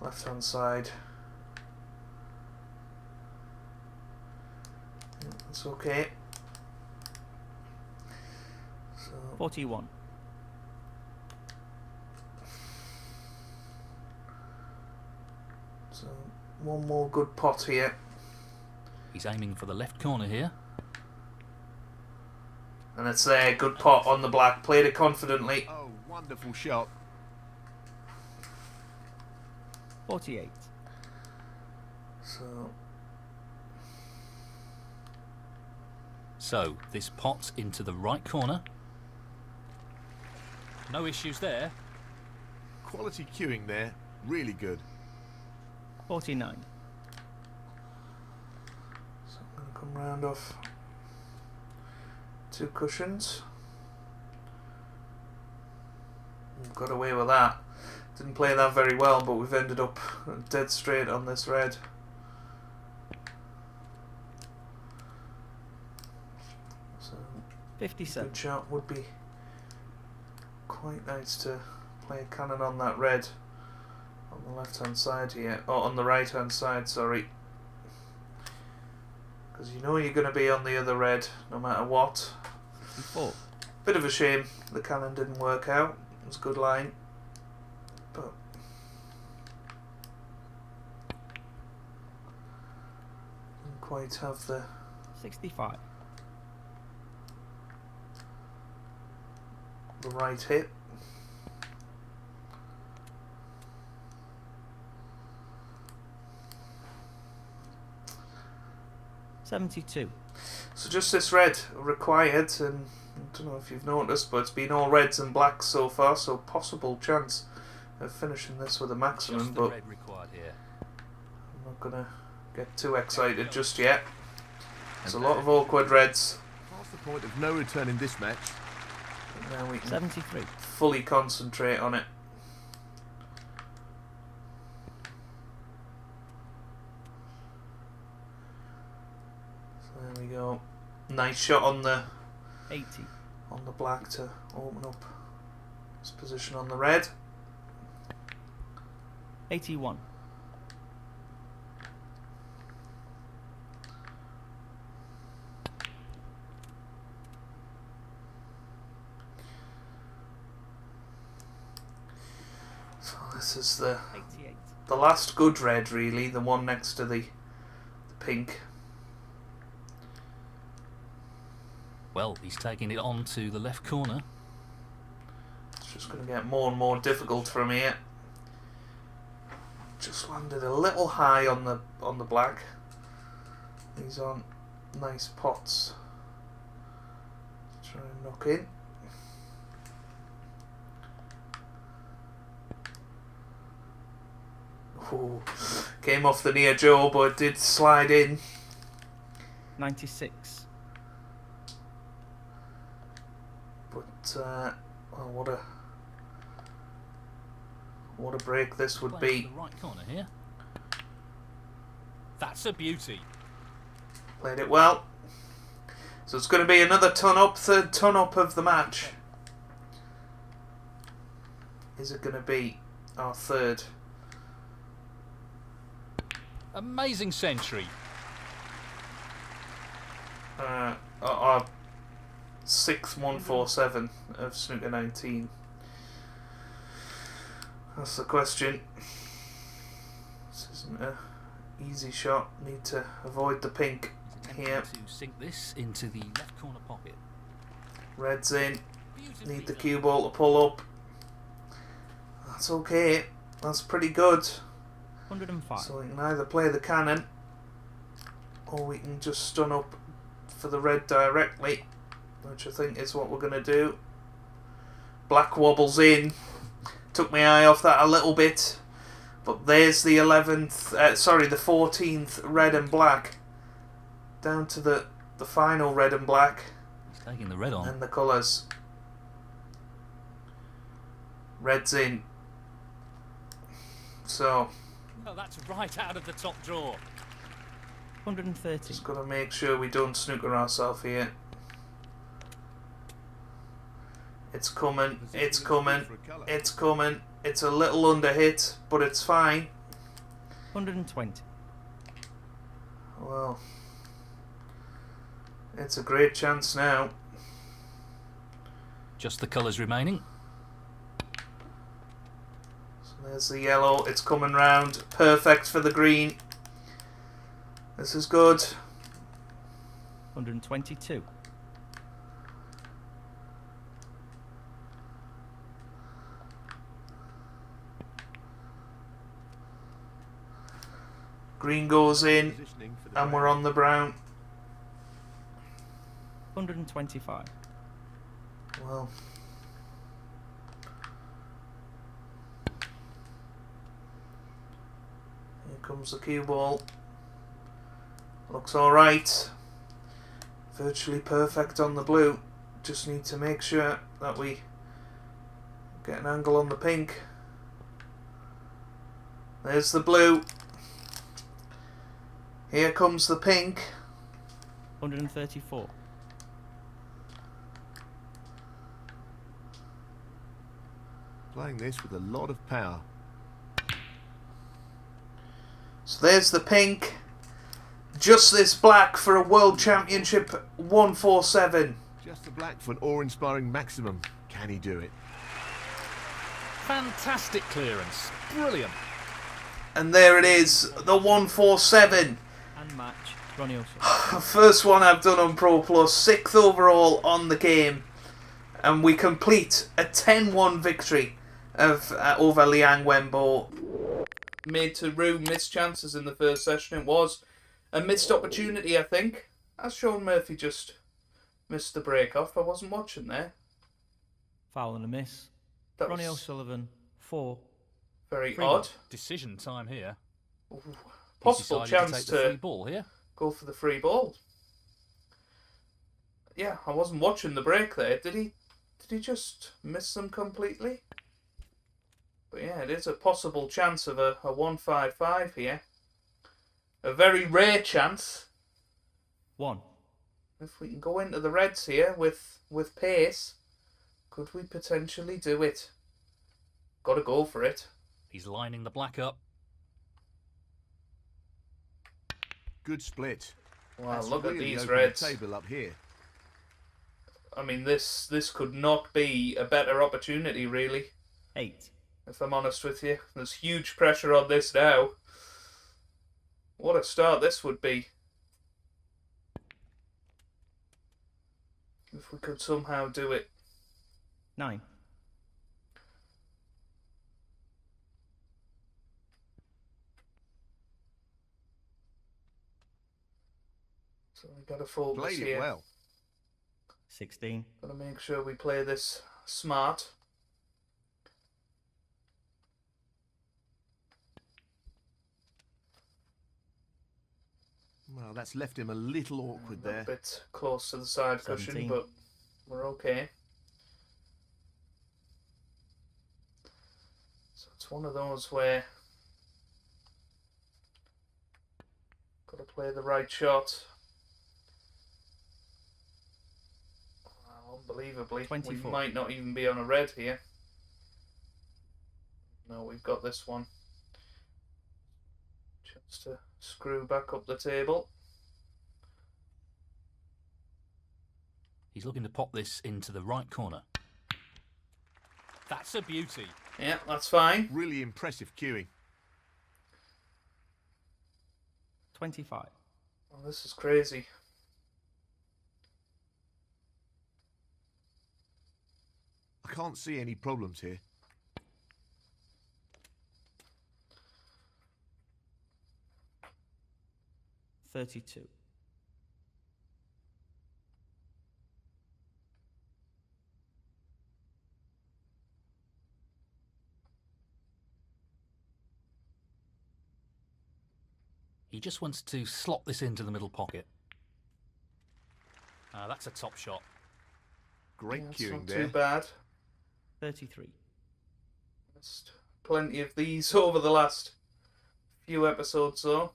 Speaker 1: left hand side. Yeah, that's okay. So
Speaker 4: 41.
Speaker 1: So one more good pot here.
Speaker 3: He's aiming for the left corner here.
Speaker 1: And it's there, good pot on the black. Played it confidently.
Speaker 2: Oh, wonderful shot.
Speaker 4: 48.
Speaker 3: So this pot's into the right corner. No issues there.
Speaker 2: Quality cueing there. Really good.
Speaker 4: 49.
Speaker 1: So I'm going to come round off 2 cushions. We've got away with that. Didn't play that very well, but we've ended up dead straight on this red. So
Speaker 4: 57.
Speaker 1: good shot would be quite nice to play a cannon on that red on the left hand side here, or on the right hand side, sorry, because you know you're going to be on the other red no matter what.
Speaker 4: 54.
Speaker 1: Bit of a shame the cannon didn't work out. It was a good line, but didn't quite have the
Speaker 4: 65.
Speaker 1: right hit.
Speaker 4: $72.
Speaker 1: So just this red required, and I don't know if you've noticed, but it's been all reds and blacks so far, so possible chance of finishing this with a maximum,
Speaker 3: Just the
Speaker 1: but
Speaker 3: red required here.
Speaker 1: I'm not going to get too excited just yet. There's a lot of awkward reds.
Speaker 2: Past the point of no return in this match.
Speaker 1: But now we can
Speaker 4: 73.
Speaker 1: fully concentrate on it. So there we go. Nice shot on the
Speaker 4: 80.
Speaker 1: black to open up his position on the red.
Speaker 4: 81.
Speaker 1: So this is the
Speaker 4: 88.
Speaker 1: last good red, really, the one next to the pink.
Speaker 3: Well, he's taking it on to the left corner.
Speaker 1: It's just going to get more and more difficult from here. Just landed a little high on the black. These aren't nice pots to try and knock in. Ooh, came off the near jaw, but it did slide in.
Speaker 4: 96.
Speaker 1: But well, what a break this would
Speaker 3: Playing
Speaker 1: be.
Speaker 3: to the right corner here. That's a beauty.
Speaker 1: Played it well. So it's going to be another ton up, third ton up of the match. Is it going to be our third?
Speaker 3: Amazing century.
Speaker 1: Our sixth 147 of Snooker 19. That's the question. This isn't an easy shot. Need to avoid the pink here.
Speaker 3: To sink this into the left corner pocket.
Speaker 1: Red's in. Need the cue ball to pull up. That's okay. That's pretty good.
Speaker 4: 105.
Speaker 1: So we can either play the cannon or we can just stun up for the red directly, which I think is what we're going to do. Black wobbles in. Took my eye off that a little bit. But there's the 11th, sorry, the 14th red and black. Down to the final red and black.
Speaker 3: He's taking the red on.
Speaker 1: And the colours. Red's in. So,
Speaker 3: Oh, that's right out of the top drawer.
Speaker 4: 130.
Speaker 1: just got to make sure we don't snooker ourselves here. It's coming, it's coming, it's coming. It's a little under hit, but it's fine.
Speaker 4: 120.
Speaker 1: Well, it's a great chance now.
Speaker 3: Just the colours remaining.
Speaker 1: So there's the yellow, it's coming round. Perfect for the green. This is good.
Speaker 4: 122.
Speaker 1: Green goes in, and we're on the brown.
Speaker 4: 125.
Speaker 1: Well, here comes the cue ball. Looks alright. Virtually perfect on the blue. Just need to make sure that we get an angle on the pink. There's the blue. Here comes the pink.
Speaker 4: 134.
Speaker 2: Playing this with a lot of power.
Speaker 1: So there's the pink. Just this black for a World Championship 147.
Speaker 2: Just the black for an awe-inspiring maximum. Can he do it?
Speaker 3: Fantastic clearance. Brilliant.
Speaker 1: And there it is, the 147.
Speaker 4: And match. Ronnie O'Sullivan.
Speaker 1: First one I've done on Pro Plus, 6th overall on the game. And we complete a 10-1 victory of over Liang Wenbo. Made to rue missed chances in the first session. It was a missed opportunity, I think. As Sean Murphy just missed the break off. I wasn't watching there.
Speaker 4: Foul and a miss.
Speaker 1: That
Speaker 4: Ronnie
Speaker 1: was
Speaker 4: O'Sullivan, 4.
Speaker 1: very
Speaker 4: Free
Speaker 1: odd.
Speaker 3: Decision time here.
Speaker 1: Possible
Speaker 3: He's decided
Speaker 1: chance
Speaker 3: to take
Speaker 1: to
Speaker 3: the free ball here.
Speaker 1: go for the free ball. Yeah, I wasn't watching the break there. Did he just miss them completely? But yeah, it is a possible chance of a 155 here. A very rare chance.
Speaker 4: 1.
Speaker 1: If we can go into the reds here with pace, could we potentially do it? Got to go for it.
Speaker 3: He's lining the black up.
Speaker 2: Good split.
Speaker 1: Wow,
Speaker 2: That's
Speaker 1: look at
Speaker 2: really
Speaker 1: these
Speaker 2: opened the
Speaker 1: reds.
Speaker 2: table up here.
Speaker 1: I mean, this could not be a better opportunity, really.
Speaker 4: 8.
Speaker 1: If I'm honest with you. There's huge pressure on this now. What a start this would be. If we could somehow do it.
Speaker 4: 9.
Speaker 1: So we got to focus
Speaker 2: Played it
Speaker 1: here.
Speaker 2: well.
Speaker 4: 16.
Speaker 1: Got to make sure we play this smart.
Speaker 2: Well, that's left him a little awkward
Speaker 1: A
Speaker 2: there.
Speaker 1: bit close to the side cushion,
Speaker 4: 17.
Speaker 1: but we're okay. So it's one of those where got to play the right shot. Unbelievably,
Speaker 4: 24.
Speaker 1: we might not even be on a red here. No, we've got this one. Chance to screw back up the table.
Speaker 3: He's looking to pop this into the right corner. That's a beauty.
Speaker 1: Yeah, that's fine.
Speaker 2: Really impressive queuing.
Speaker 4: 25.
Speaker 1: Oh, this is crazy.
Speaker 2: I can't see any problems here.
Speaker 4: $32.
Speaker 3: He just wants to slot this into the middle pocket. That's a top shot.
Speaker 2: Great
Speaker 1: Yeah, it's
Speaker 2: queuing
Speaker 1: not
Speaker 2: there.
Speaker 1: too bad.
Speaker 4: 33.
Speaker 1: Missed plenty of these over the last few episodes, though.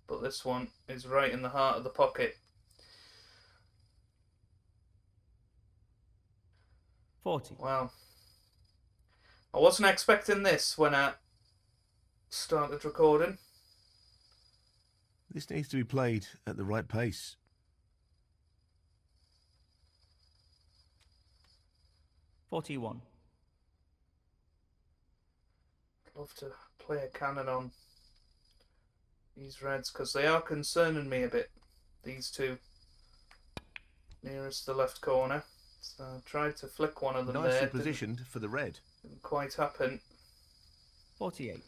Speaker 1: But this one is right in the heart of the pocket.
Speaker 4: 40.
Speaker 1: Wow. I wasn't expecting this when I started recording.
Speaker 2: This needs to be played at the right pace.
Speaker 4: 41.
Speaker 1: Love to play a cannon on these reds because they are concerning me a bit. These two nearest the left corner. So I tried to flick one of them
Speaker 2: Nicely
Speaker 1: there.
Speaker 2: positioned for the red.
Speaker 1: Didn't quite happen.
Speaker 4: 48.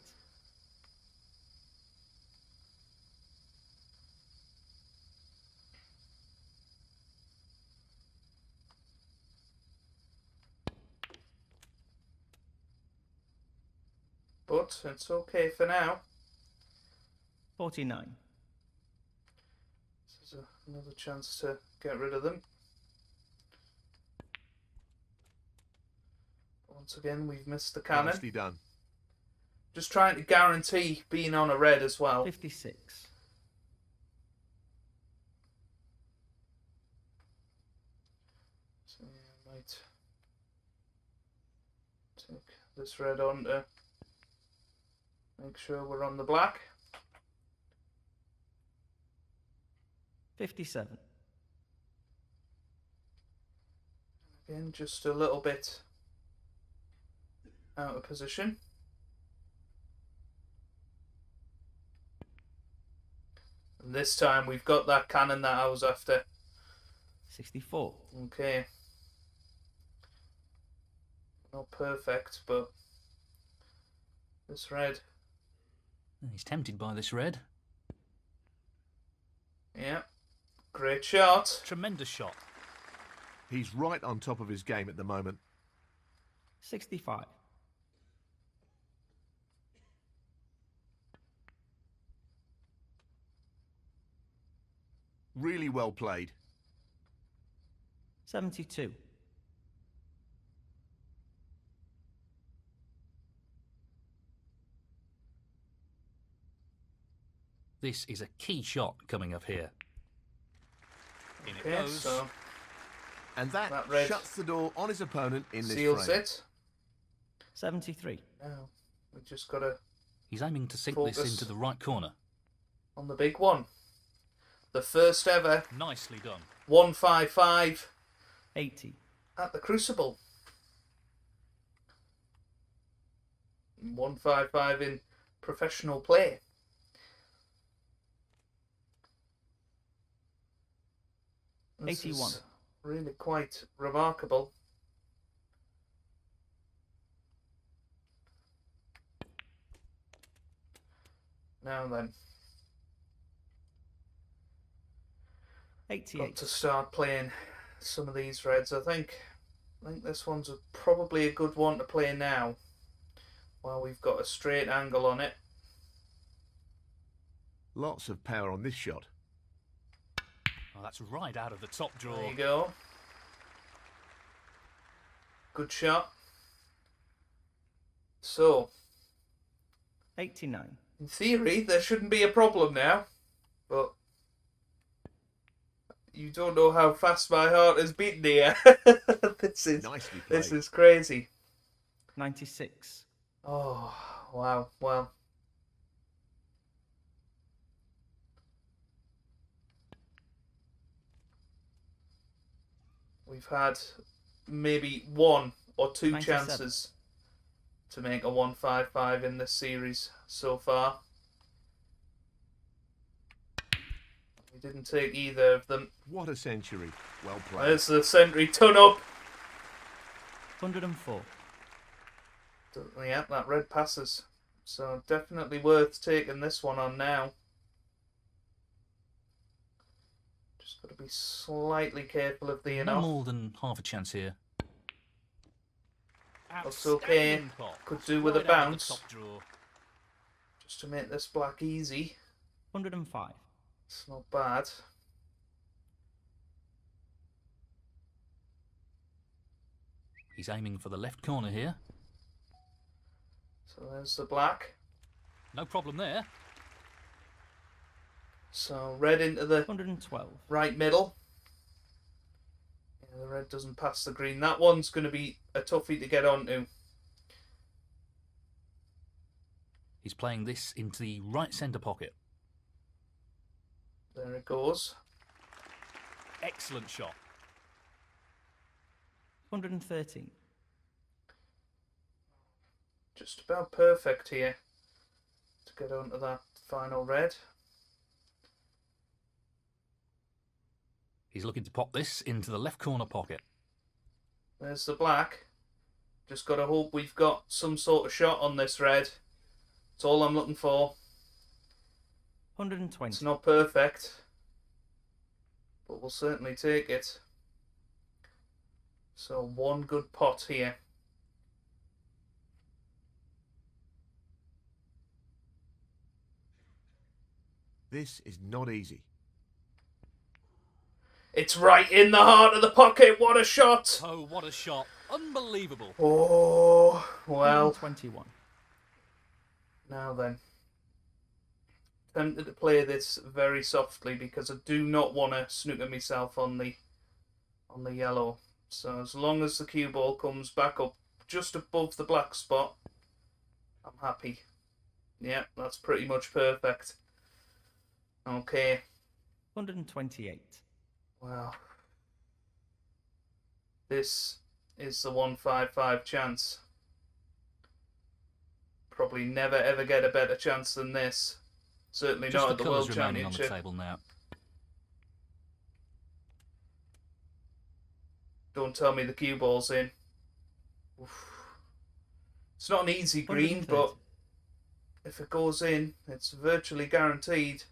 Speaker 1: But it's okay for now.
Speaker 4: 49.
Speaker 1: This is another chance to get rid of them. Once again, we've missed the cannon.
Speaker 2: Nicely done.
Speaker 1: Just trying to guarantee being on a red as well.
Speaker 4: 56.
Speaker 1: So yeah, I might take this red on to make sure we're on the black.
Speaker 4: 57.
Speaker 1: Again, just a little bit out of position. And this time we've got that cannon that I was after.
Speaker 4: 64.
Speaker 1: Okay. Not perfect, but this red.
Speaker 3: He's tempted by this red.
Speaker 1: Yeah. Great shot.
Speaker 3: Tremendous shot.
Speaker 2: He's right on top of his game at the moment.
Speaker 4: 65.
Speaker 2: Really well played.
Speaker 4: 72.
Speaker 3: This is a key shot coming up here. In it
Speaker 1: Okay,
Speaker 3: goes.
Speaker 1: so
Speaker 2: And that
Speaker 1: red
Speaker 2: shuts the door on his opponent in this
Speaker 1: seals
Speaker 2: frame.
Speaker 1: it.
Speaker 4: 73.
Speaker 1: Now we just got to
Speaker 3: He's aiming to sink
Speaker 1: Focus.
Speaker 3: this into the right corner.
Speaker 1: on the big one. The first ever
Speaker 3: Nicely done.
Speaker 1: 155
Speaker 4: 80.
Speaker 1: at the Crucible. 155 in professional play. This
Speaker 4: 81.
Speaker 1: is really quite remarkable. Now then,
Speaker 4: 88.
Speaker 1: got to start playing some of these reds. I think this one's probably a good one to play now, while we've got a straight angle on it.
Speaker 2: Lots of power on this shot.
Speaker 3: Oh, that's right out of the top draw.
Speaker 1: There you go. Good shot. So,
Speaker 4: 89.
Speaker 1: In theory, there shouldn't be a problem now, but you don't know how fast my heart is beating here.
Speaker 2: Nicely played.
Speaker 1: This is crazy.
Speaker 4: 96.
Speaker 1: Oh, wow, well. We've had maybe 1 or 2
Speaker 4: 97.
Speaker 1: chances to make a 155 in this series so far. We didn't take either of them.
Speaker 2: What a century. Well played.
Speaker 1: There's the century ton up.
Speaker 4: 104.
Speaker 1: Yeah, that red passes. So definitely worth taking this one on now. Just got to be slightly careful of the
Speaker 3: No
Speaker 1: enough.
Speaker 3: more than half a chance here.
Speaker 1: Looks okay.
Speaker 3: Outstanding pot.
Speaker 1: Could do with a
Speaker 3: Right out of the
Speaker 1: bounce.
Speaker 3: top drawer.
Speaker 1: Just to make this black easy.
Speaker 4: 105.
Speaker 1: It's not bad.
Speaker 3: He's aiming for the left corner here.
Speaker 1: So there's the black.
Speaker 3: No problem there.
Speaker 1: So red into the
Speaker 4: 112.
Speaker 1: right middle. Yeah, the red doesn't pass the green. That one's going to be a toughie to get onto.
Speaker 3: He's playing this into the right centre pocket.
Speaker 1: There it goes.
Speaker 3: Excellent shot.
Speaker 4: 113.
Speaker 1: Just about perfect here to get onto that final red.
Speaker 3: He's looking to pop this into the left corner pocket.
Speaker 1: There's the black. Just got to hope we've got some sort of shot on this red. That's all I'm looking for.
Speaker 4: 120.
Speaker 1: It's not perfect, but we'll certainly take it. So 1 good pot here.
Speaker 2: This is not easy.
Speaker 1: It's right in the heart of the pocket. What a shot!
Speaker 3: Oh, what a shot. Unbelievable.
Speaker 1: Oh, well.
Speaker 4: 121.
Speaker 1: Now then. Tempted to play this very softly because I do not want to snooker myself on the yellow. So as long as the cue ball comes back up just above the black spot, I'm happy. Yeah, that's pretty much perfect. Okay.
Speaker 4: 128.
Speaker 1: Wow. This is the 155 chance. Probably never ever get a better chance than this. Certainly
Speaker 3: Just
Speaker 1: not at the
Speaker 3: colours
Speaker 1: World
Speaker 3: remaining on the
Speaker 1: Championship.
Speaker 3: table now.
Speaker 1: Don't tell me the cue ball's in. Oof. It's not an easy green,
Speaker 4: 130.
Speaker 1: but if it goes in, it's virtually guaranteed.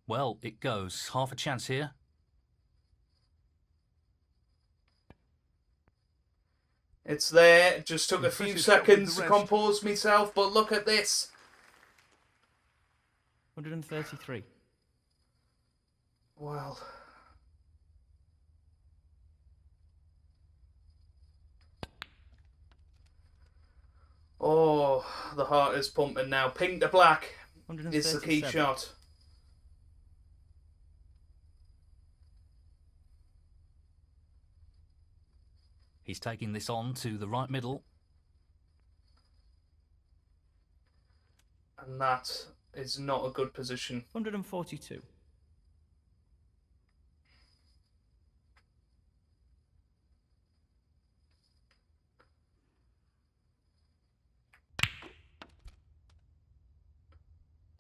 Speaker 3: Well, it goes. Half a chance here.
Speaker 1: It's there. It just took a few
Speaker 2: Impressive shot with
Speaker 1: seconds
Speaker 2: the
Speaker 1: to
Speaker 2: rest.
Speaker 1: compose myself, but look at this.
Speaker 4: 133.
Speaker 1: Well. Oh, the heart is pumping now. Pink to black is the key
Speaker 4: 137.
Speaker 1: shot.
Speaker 3: He's taking this on to the right middle.
Speaker 1: And that is not a good position.
Speaker 4: 142.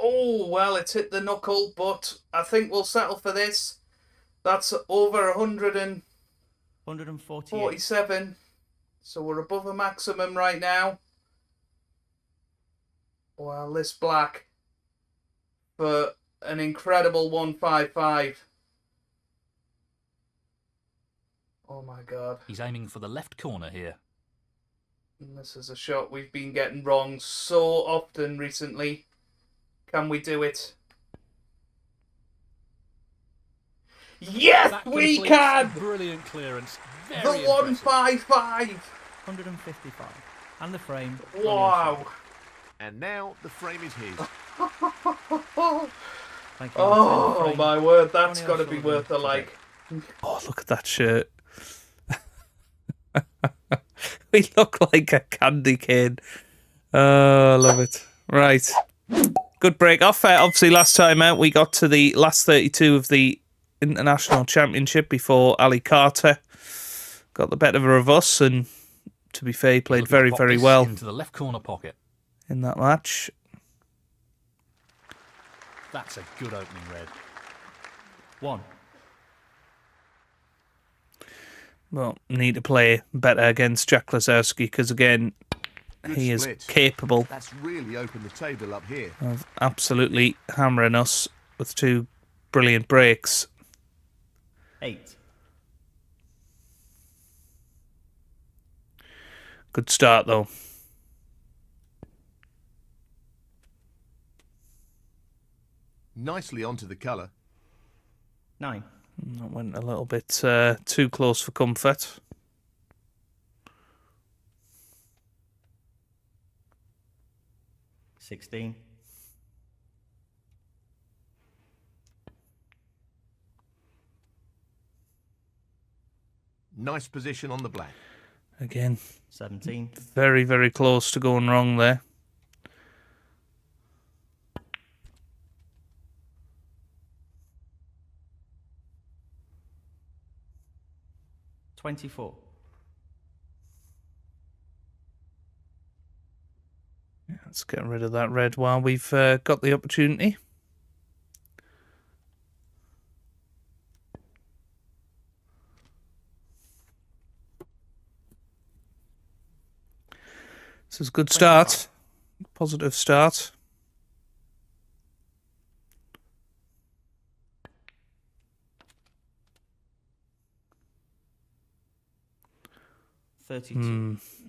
Speaker 1: Oh, well, it's hit the knuckle, but I think we'll settle for this. That's over 147,
Speaker 4: 148.
Speaker 1: so we're above a maximum right now. Well, this black for an incredible 155. Oh my god.
Speaker 3: He's aiming for the left corner here.
Speaker 1: And this is a shot we've been getting wrong so often recently. Can we do it? Yes,
Speaker 3: That
Speaker 1: we
Speaker 3: completes
Speaker 1: can!
Speaker 3: a brilliant clearance.
Speaker 1: The
Speaker 3: Very impressive.
Speaker 1: 155!
Speaker 4: 155. And the frame.
Speaker 1: Wow.
Speaker 2: And now the frame is his.
Speaker 4: Thank you.
Speaker 1: Oh
Speaker 4: 10 frame.
Speaker 1: my word, that's
Speaker 4: Ronnie
Speaker 1: got to be
Speaker 4: O'Sullivan
Speaker 1: worth a
Speaker 4: to
Speaker 1: like.
Speaker 4: break.
Speaker 1: Oh, look at that shirt. We look like a candy cane. Oh, I love it. Right. Good break off. Obviously, last time out, we got to the last 32 of the International Championship before Ali Carter got the better of us. And to be fair, he played
Speaker 3: Looking to
Speaker 1: very,
Speaker 3: pop
Speaker 1: very
Speaker 3: this
Speaker 1: well
Speaker 3: into the left corner pocket.
Speaker 1: in that match.
Speaker 3: That's a good opening red.
Speaker 4: 1.
Speaker 1: Well, need to play better against Jack Lazowski because, again,
Speaker 2: Good
Speaker 1: he is
Speaker 2: split.
Speaker 1: capable
Speaker 2: That's really opened the table up here.
Speaker 1: of absolutely hammering us with 2 brilliant breaks.
Speaker 4: 8.
Speaker 1: Good start, though.
Speaker 2: Nicely onto the colour.
Speaker 4: 9.
Speaker 1: That went a little bit too close for comfort.
Speaker 4: 16.
Speaker 2: Nice position on the black.
Speaker 1: Again,
Speaker 4: 17.
Speaker 1: very, very close to going wrong there.
Speaker 4: 24.
Speaker 1: Yeah, let's get rid of that red while we've got the opportunity. This is a good start. Positive start.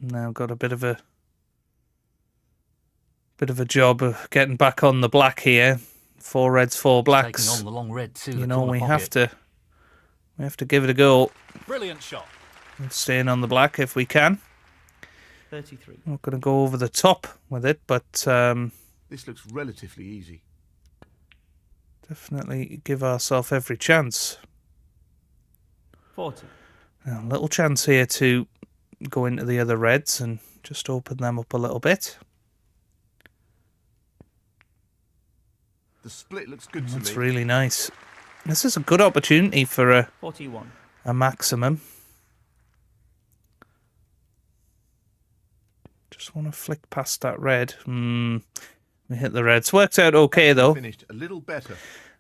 Speaker 1: Now got a bit of a job of getting back on the black here. 4 reds, 4 blacks.
Speaker 3: Taking on the long red too.
Speaker 1: You know, we have to give it a go.
Speaker 3: Brilliant shot.
Speaker 1: And staying on the black if we can.
Speaker 4: 33.
Speaker 1: Not going to go over the top with it, but
Speaker 2: This looks relatively easy.
Speaker 1: definitely give ourselves every chance.
Speaker 4: 40.
Speaker 1: Now, a little chance here to go into the other reds and just open them up a little bit.
Speaker 2: The split looks good to me.
Speaker 1: That's really nice. This is a good opportunity for
Speaker 4: 41.
Speaker 1: a maximum. Just want to flick past that red. We hit the reds. Worked out okay, though.
Speaker 2: Finished a little better.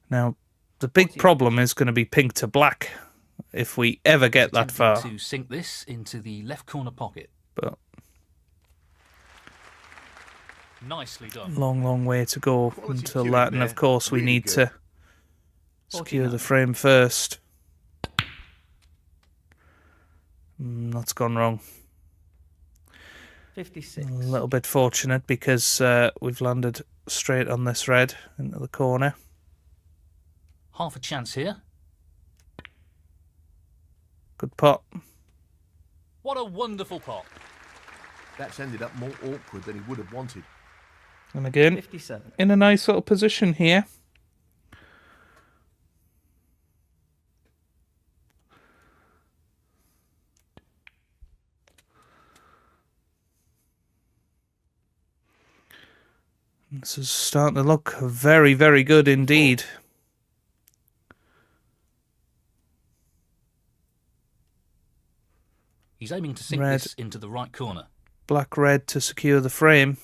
Speaker 1: Now, the big problem is going to be pink to black if we ever get that far.
Speaker 3: To sink this into the left corner pocket.
Speaker 1: But
Speaker 3: Nicely done.
Speaker 1: long way to go
Speaker 2: Quality
Speaker 1: until
Speaker 2: queuing
Speaker 1: that. And
Speaker 2: there.
Speaker 1: of course, we
Speaker 2: Really
Speaker 1: need
Speaker 2: good.
Speaker 1: to secure
Speaker 4: 49.
Speaker 1: the frame first. That's gone wrong.
Speaker 4: 56.
Speaker 1: A little bit fortunate because we've landed straight on this red into the corner.
Speaker 3: Half a chance here.
Speaker 1: Good pot.
Speaker 3: What a wonderful pot.
Speaker 2: That's ended up more awkward than he would have wanted.
Speaker 1: And again,
Speaker 4: 57.
Speaker 1: in a nice little position here. This is starting to look very, very good indeed.
Speaker 3: He's aiming to sink
Speaker 1: Red.
Speaker 3: this into the right corner.
Speaker 1: Black red to secure the frame.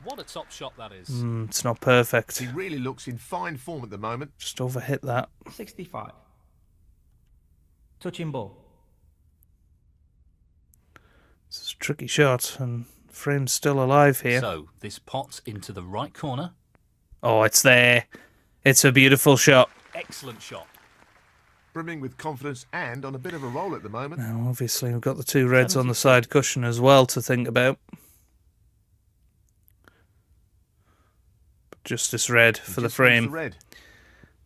Speaker 3: What a top shot that is.
Speaker 1: It's not perfect.
Speaker 2: He really looks in fine form at the moment.
Speaker 1: Just overhit that.
Speaker 4: 65. Touching ball.
Speaker 1: This is a tricky shot, and frame's still alive here.
Speaker 3: So, this pot into the right corner.
Speaker 1: Oh, it's there. It's a beautiful shot.
Speaker 3: Excellent shot.
Speaker 2: Brimming with confidence and on a bit of a roll at the moment.
Speaker 1: Now, obviously, we've got the 2 reds on the side cushion as well to think about. But just this red for the
Speaker 2: Just needs
Speaker 1: frame.
Speaker 2: the red.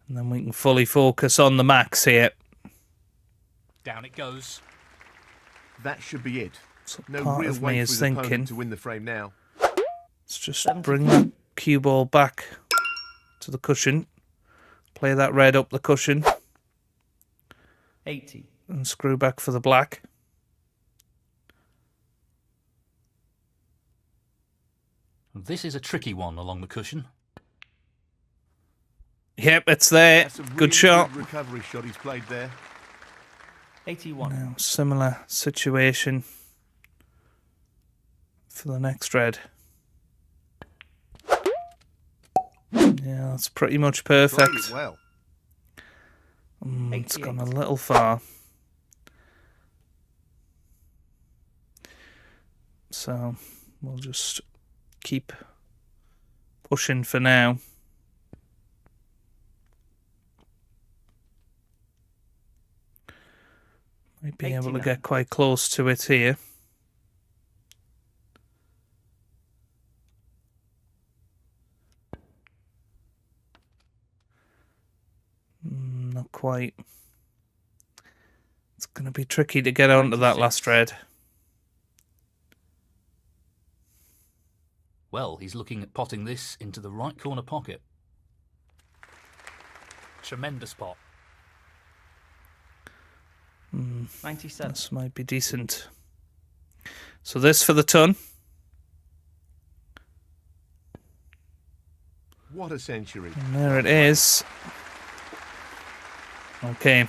Speaker 1: And then we can fully focus on the max here.
Speaker 3: Down it goes.
Speaker 2: That should be it.
Speaker 1: So
Speaker 2: No
Speaker 1: part
Speaker 2: real
Speaker 1: of
Speaker 2: way
Speaker 1: me
Speaker 2: for
Speaker 1: is
Speaker 2: his
Speaker 1: thinking,
Speaker 2: opponent to win the frame now.
Speaker 1: let's just bring the cue ball back to the cushion. Play that red up the cushion.
Speaker 4: 80.
Speaker 1: And screw back for the black.
Speaker 3: This is a tricky one along the cushion.
Speaker 1: Yep, it's there.
Speaker 2: That's a really
Speaker 1: Good shot.
Speaker 2: good recovery shot he's played there.
Speaker 4: 81.
Speaker 1: Now, similar situation for the next red. Yeah, that's pretty much perfect.
Speaker 2: Played it well.
Speaker 1: It's gone a little far. So we'll just keep pushing for now. Might be able to
Speaker 4: 89.
Speaker 1: get quite close to it here. Not quite. It's going to be tricky to get onto that last red.
Speaker 3: Well, he's looking at potting this into the right corner pocket. Tremendous pot.
Speaker 4: 97.
Speaker 1: This might be decent. So this for the ton.
Speaker 2: What a century.
Speaker 1: And there it is. Okay.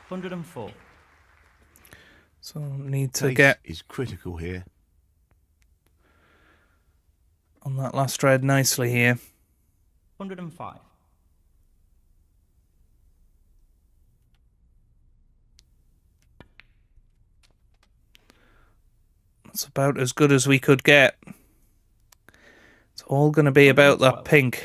Speaker 4: 104.
Speaker 1: So need to
Speaker 2: Pace
Speaker 1: get
Speaker 2: is critical here.
Speaker 1: on that last red nicely here.
Speaker 4: 105.
Speaker 1: That's about as good as we could get. It's all going to be about that
Speaker 4: 112.
Speaker 1: pink.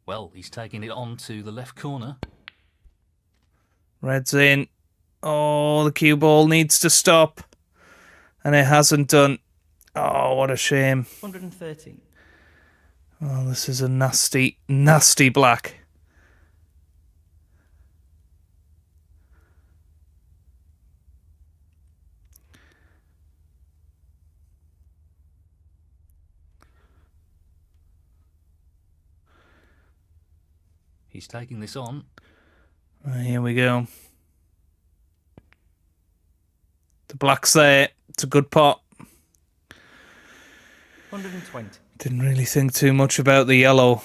Speaker 3: Well, he's taking it on to the left corner.
Speaker 1: Red's in. Oh, the cue ball needs to stop. And it hasn't done. Oh, what a shame.
Speaker 4: 113.
Speaker 1: Oh, this is a nasty, nasty black.
Speaker 3: He's taking this on.
Speaker 1: Here we go. The black's there. It's a good pot.
Speaker 4: 120.
Speaker 1: Didn't really think too much about the yellow.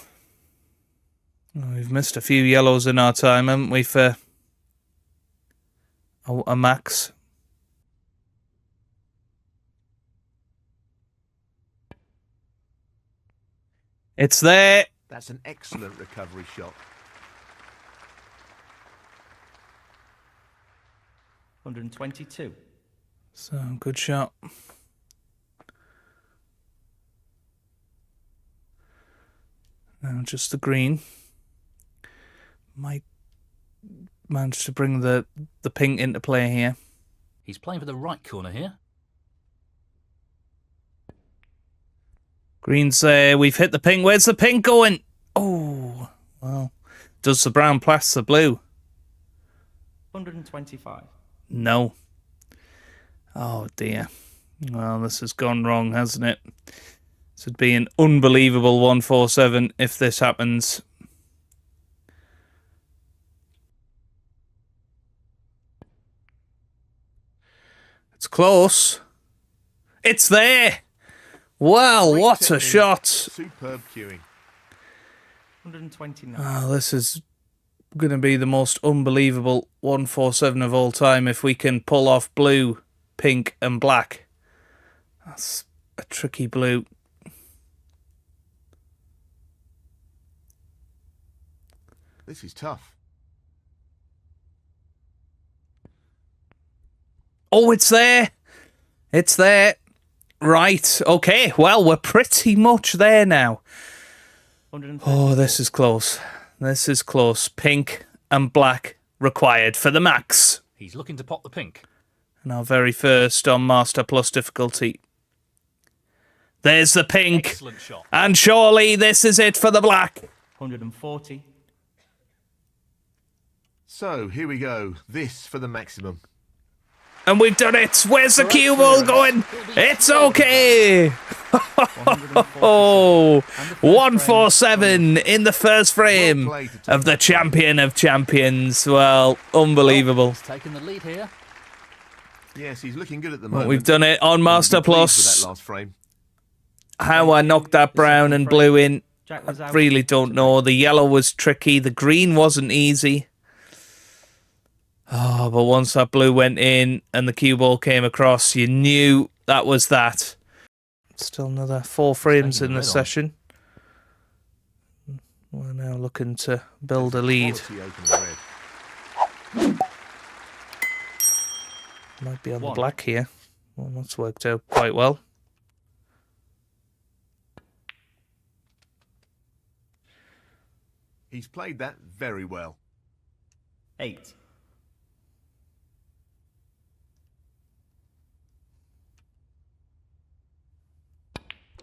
Speaker 1: Oh, we've missed a few yellows in our time, haven't we, for a max? It's there.
Speaker 2: That's an excellent recovery shot.
Speaker 4: 122.
Speaker 1: So, good shot. Now just the green. Might manage to bring the pink into play here.
Speaker 3: He's playing for the right corner here.
Speaker 1: Green's there. We've hit the pink. Where's the pink going? Oh, well. Does the brown pass the blue?
Speaker 4: 125.
Speaker 1: No. Oh, dear. Well, this has gone wrong, hasn't it? This would be an unbelievable 147 if this happens. It's close. It's there. Wow,
Speaker 2: Great
Speaker 1: what a
Speaker 2: technique.
Speaker 1: shot.
Speaker 2: Superb cueing.
Speaker 4: 129.
Speaker 1: Oh, this is going to be the most unbelievable 147 of all time if we can pull off blue, pink and black. That's a tricky blue.
Speaker 2: This is tough.
Speaker 1: Oh, it's there. It's there. Right. Okay. Well, we're pretty much there now.
Speaker 4: 130.
Speaker 1: Oh, this is close. This is close. Pink and black required for the max.
Speaker 3: He's looking to pop the pink.
Speaker 1: And our very first on Master Plus difficulty. There's the pink.
Speaker 3: Excellent shot.
Speaker 1: And surely this is it for the black.
Speaker 4: 140.
Speaker 2: So, here we go. This for the maximum.
Speaker 1: And we've done it. Where's the cue ball going? It's okay. Oh, 147 in the first frame of the champion of champions. Well, unbelievable.
Speaker 3: He's taking the lead here.
Speaker 2: Yes, he's looking good at the moment.
Speaker 1: We've done it on Master
Speaker 2: Pleased with
Speaker 1: Plus.
Speaker 2: that last frame.
Speaker 1: How I knocked that brown and blue in,
Speaker 4: Jack was
Speaker 1: I
Speaker 4: out.
Speaker 1: really don't know. The yellow was tricky. The green wasn't easy. Oh, but once that blue went in and the cue ball came across, you knew that was that. Still another 4 frames in the session. We're now looking to build a lead.
Speaker 2: Quality opening red.
Speaker 1: Might be on the black here. Well, that's worked out quite well.
Speaker 2: He's played that very well.
Speaker 4: 8.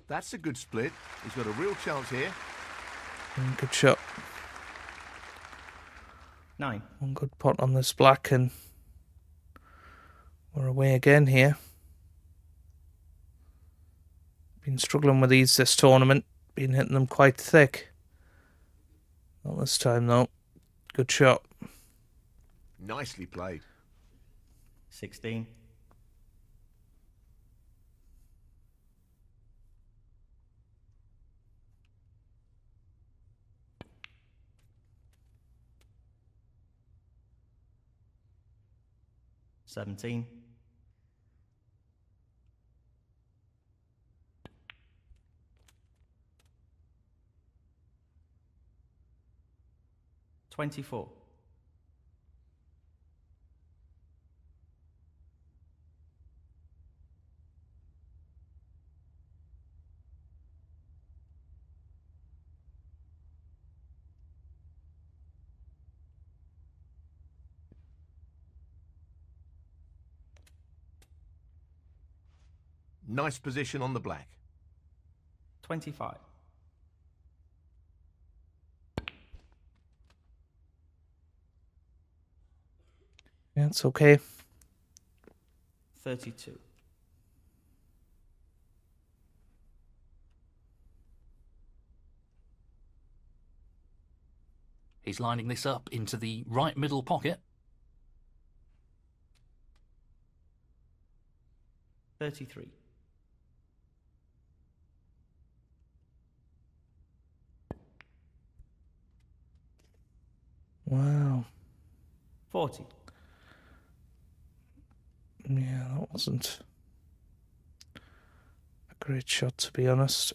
Speaker 2: That's a good split. He's got a real chance here.
Speaker 1: Good shot.
Speaker 4: 9.
Speaker 1: One good pot on this black and we're away again here. Been struggling with these this tournament. Been hitting them quite thick. Not this time though. Good shot.
Speaker 2: Nicely played.
Speaker 4: 16. $17. 24.
Speaker 2: Nice position on the black.
Speaker 4: 25.
Speaker 1: Yeah, it's okay.
Speaker 4: 32.
Speaker 3: He's lining this up into the right middle pocket.
Speaker 4: 33.
Speaker 1: Wow.
Speaker 4: 40.
Speaker 1: Yeah, that wasn't a great shot, to be honest.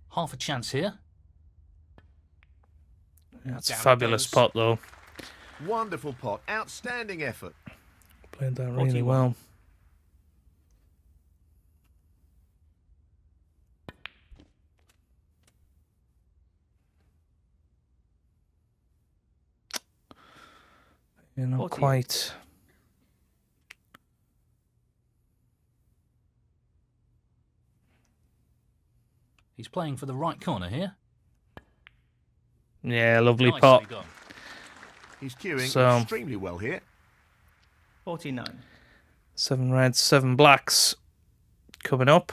Speaker 3: Half a chance here.
Speaker 1: Yeah, it's a
Speaker 3: Down it
Speaker 1: fabulous
Speaker 3: goes.
Speaker 1: pot, though.
Speaker 2: Wonderful pot. Outstanding effort.
Speaker 1: Played that really
Speaker 4: 41.
Speaker 1: well. You're not
Speaker 4: 48.
Speaker 1: quite.
Speaker 3: He's playing for the right corner here.
Speaker 1: Yeah, lovely
Speaker 3: Nicely
Speaker 1: pot.
Speaker 3: done.
Speaker 2: He's queuing
Speaker 1: So-
Speaker 2: extremely well here.
Speaker 4: 49.
Speaker 1: 7 reds, 7 blacks coming up.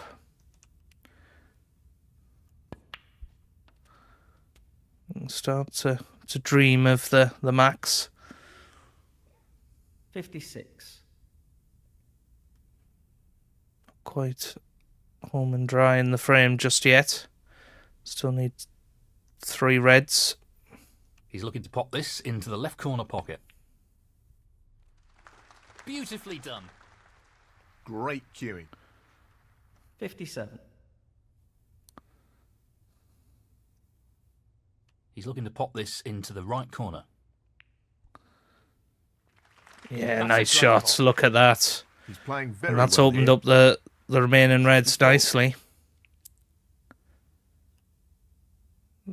Speaker 1: And start to dream of the max.
Speaker 4: 56.
Speaker 1: Quite home and dry in the frame just yet. Still need 3 reds.
Speaker 3: He's looking to pop this into the left corner pocket. Beautifully done.
Speaker 2: Great queuing.
Speaker 4: 57.
Speaker 3: He's looking to pop this into the right corner.
Speaker 1: Yeah,
Speaker 3: That's a
Speaker 1: nice
Speaker 3: great
Speaker 1: shot.
Speaker 3: pot.
Speaker 1: Look at that.
Speaker 2: He's playing very
Speaker 1: And that's
Speaker 2: well
Speaker 1: opened
Speaker 2: here.
Speaker 1: up the remaining reds nicely.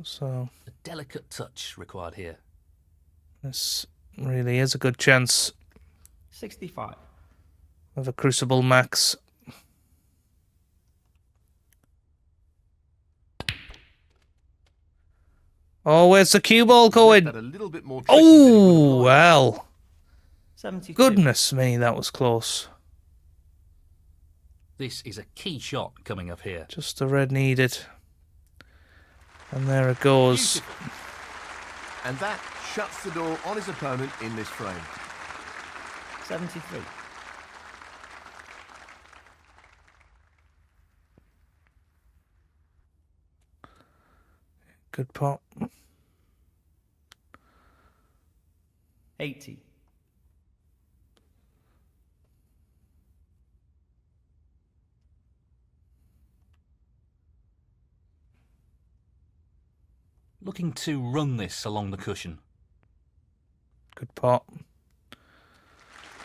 Speaker 1: So
Speaker 3: A delicate touch required here.
Speaker 1: this really is a good chance
Speaker 4: 65.
Speaker 1: of a Crucible Max. Oh, where's the cue ball going?
Speaker 2: That a little bit more tricky than he would have
Speaker 1: Oh,
Speaker 2: liked.
Speaker 1: well.
Speaker 4: 72.
Speaker 1: Goodness me, that was close.
Speaker 3: This is a key shot coming up here.
Speaker 1: Just the red needed. And there it goes.
Speaker 3: Beautiful.
Speaker 2: And that shuts the door on his opponent in this frame.
Speaker 4: 73.
Speaker 1: Good pot.
Speaker 4: 80.
Speaker 3: Looking to run this along the cushion.
Speaker 1: Good pot.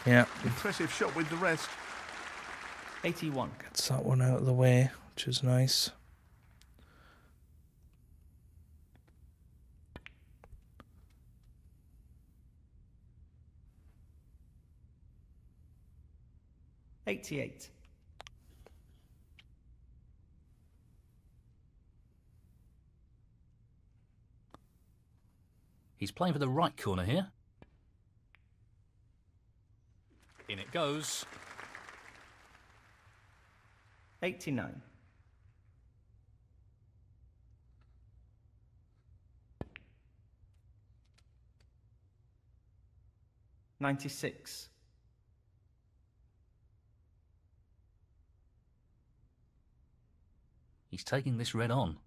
Speaker 1: Yeah,
Speaker 2: Impressive shot with the rest.
Speaker 4: 81.
Speaker 1: gets that one out of the way, which is nice.
Speaker 4: $88.
Speaker 3: He's playing for the right corner here. In it goes.
Speaker 4: 89. $96.
Speaker 3: He's taking this red on.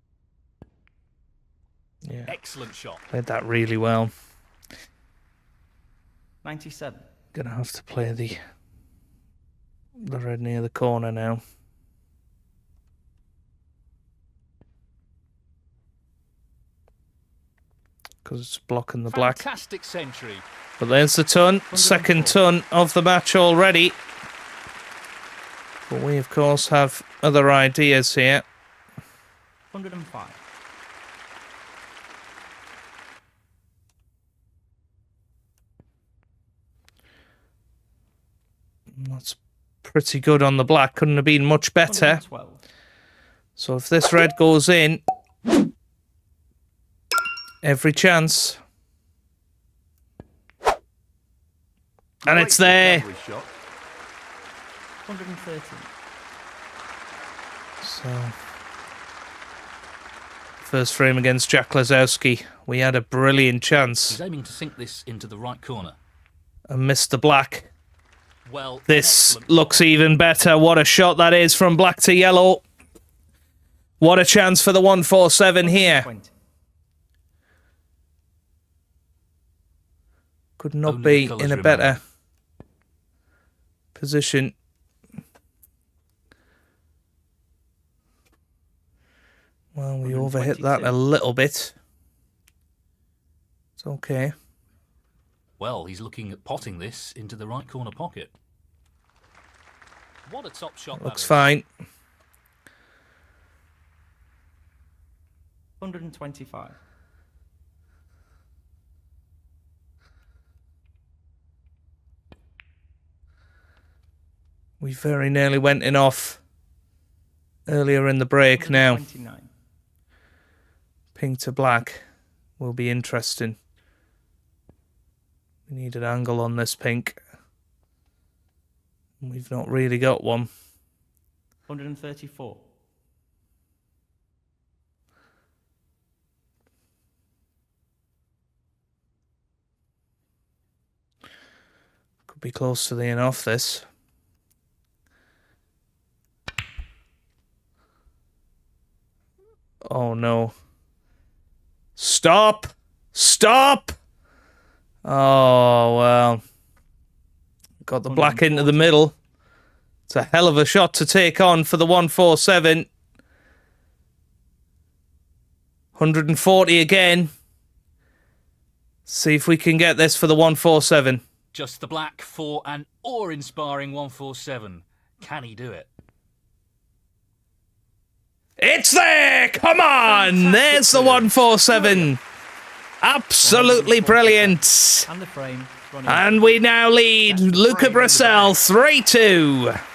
Speaker 1: Yeah,
Speaker 3: Excellent shot.
Speaker 1: played that really well.
Speaker 4: 97.
Speaker 1: Gonna have to play the red near the corner now. Because it's blocking the black.
Speaker 3: Fantastic century.
Speaker 1: But there's the ton. Second ton of the match already. But we, of course, have other ideas here.
Speaker 4: 105.
Speaker 1: That's pretty good on the black. Couldn't have been much better.
Speaker 4: 112.
Speaker 1: So if this red goes in, every chance. And it's
Speaker 2: Great
Speaker 1: there.
Speaker 2: recovery shot.
Speaker 4: 113.
Speaker 1: So, first frame against Jack Lazowski. We had a brilliant chance
Speaker 3: He's aiming to sink this into the right corner.
Speaker 1: and missed the black.
Speaker 3: Well,
Speaker 1: This
Speaker 3: excellent.
Speaker 1: looks even better. What a shot that is from black to yellow. What a chance for the 147 here.
Speaker 4: 20.
Speaker 1: Could not
Speaker 3: Only the
Speaker 1: be
Speaker 3: colours
Speaker 1: in a
Speaker 3: remain.
Speaker 1: better position. Well, we overhit that a
Speaker 4: 122.
Speaker 1: little bit. It's okay.
Speaker 3: Well, he's looking at potting this into the right corner pocket. What a top shot
Speaker 1: Looks
Speaker 3: that is.
Speaker 1: fine.
Speaker 4: 125.
Speaker 1: We very nearly went in off earlier in the break now.
Speaker 4: 129.
Speaker 1: Pink to black will be interesting. We need an angle on this pink. We've not really got one.
Speaker 4: 134.
Speaker 1: Could be close to the in off this. Oh no. Stop! Stop! Oh, well. Got the black into the middle. It's a hell of a shot to take on for the 147. 140 again. See if we can get this for the 147.
Speaker 3: Just the black for an awe-inspiring 147. Can he do it?
Speaker 1: It's there! Come on! There's the 147. Absolutely brilliant.
Speaker 4: And the frame.
Speaker 1: And we now lead Luca Bracel 3-2.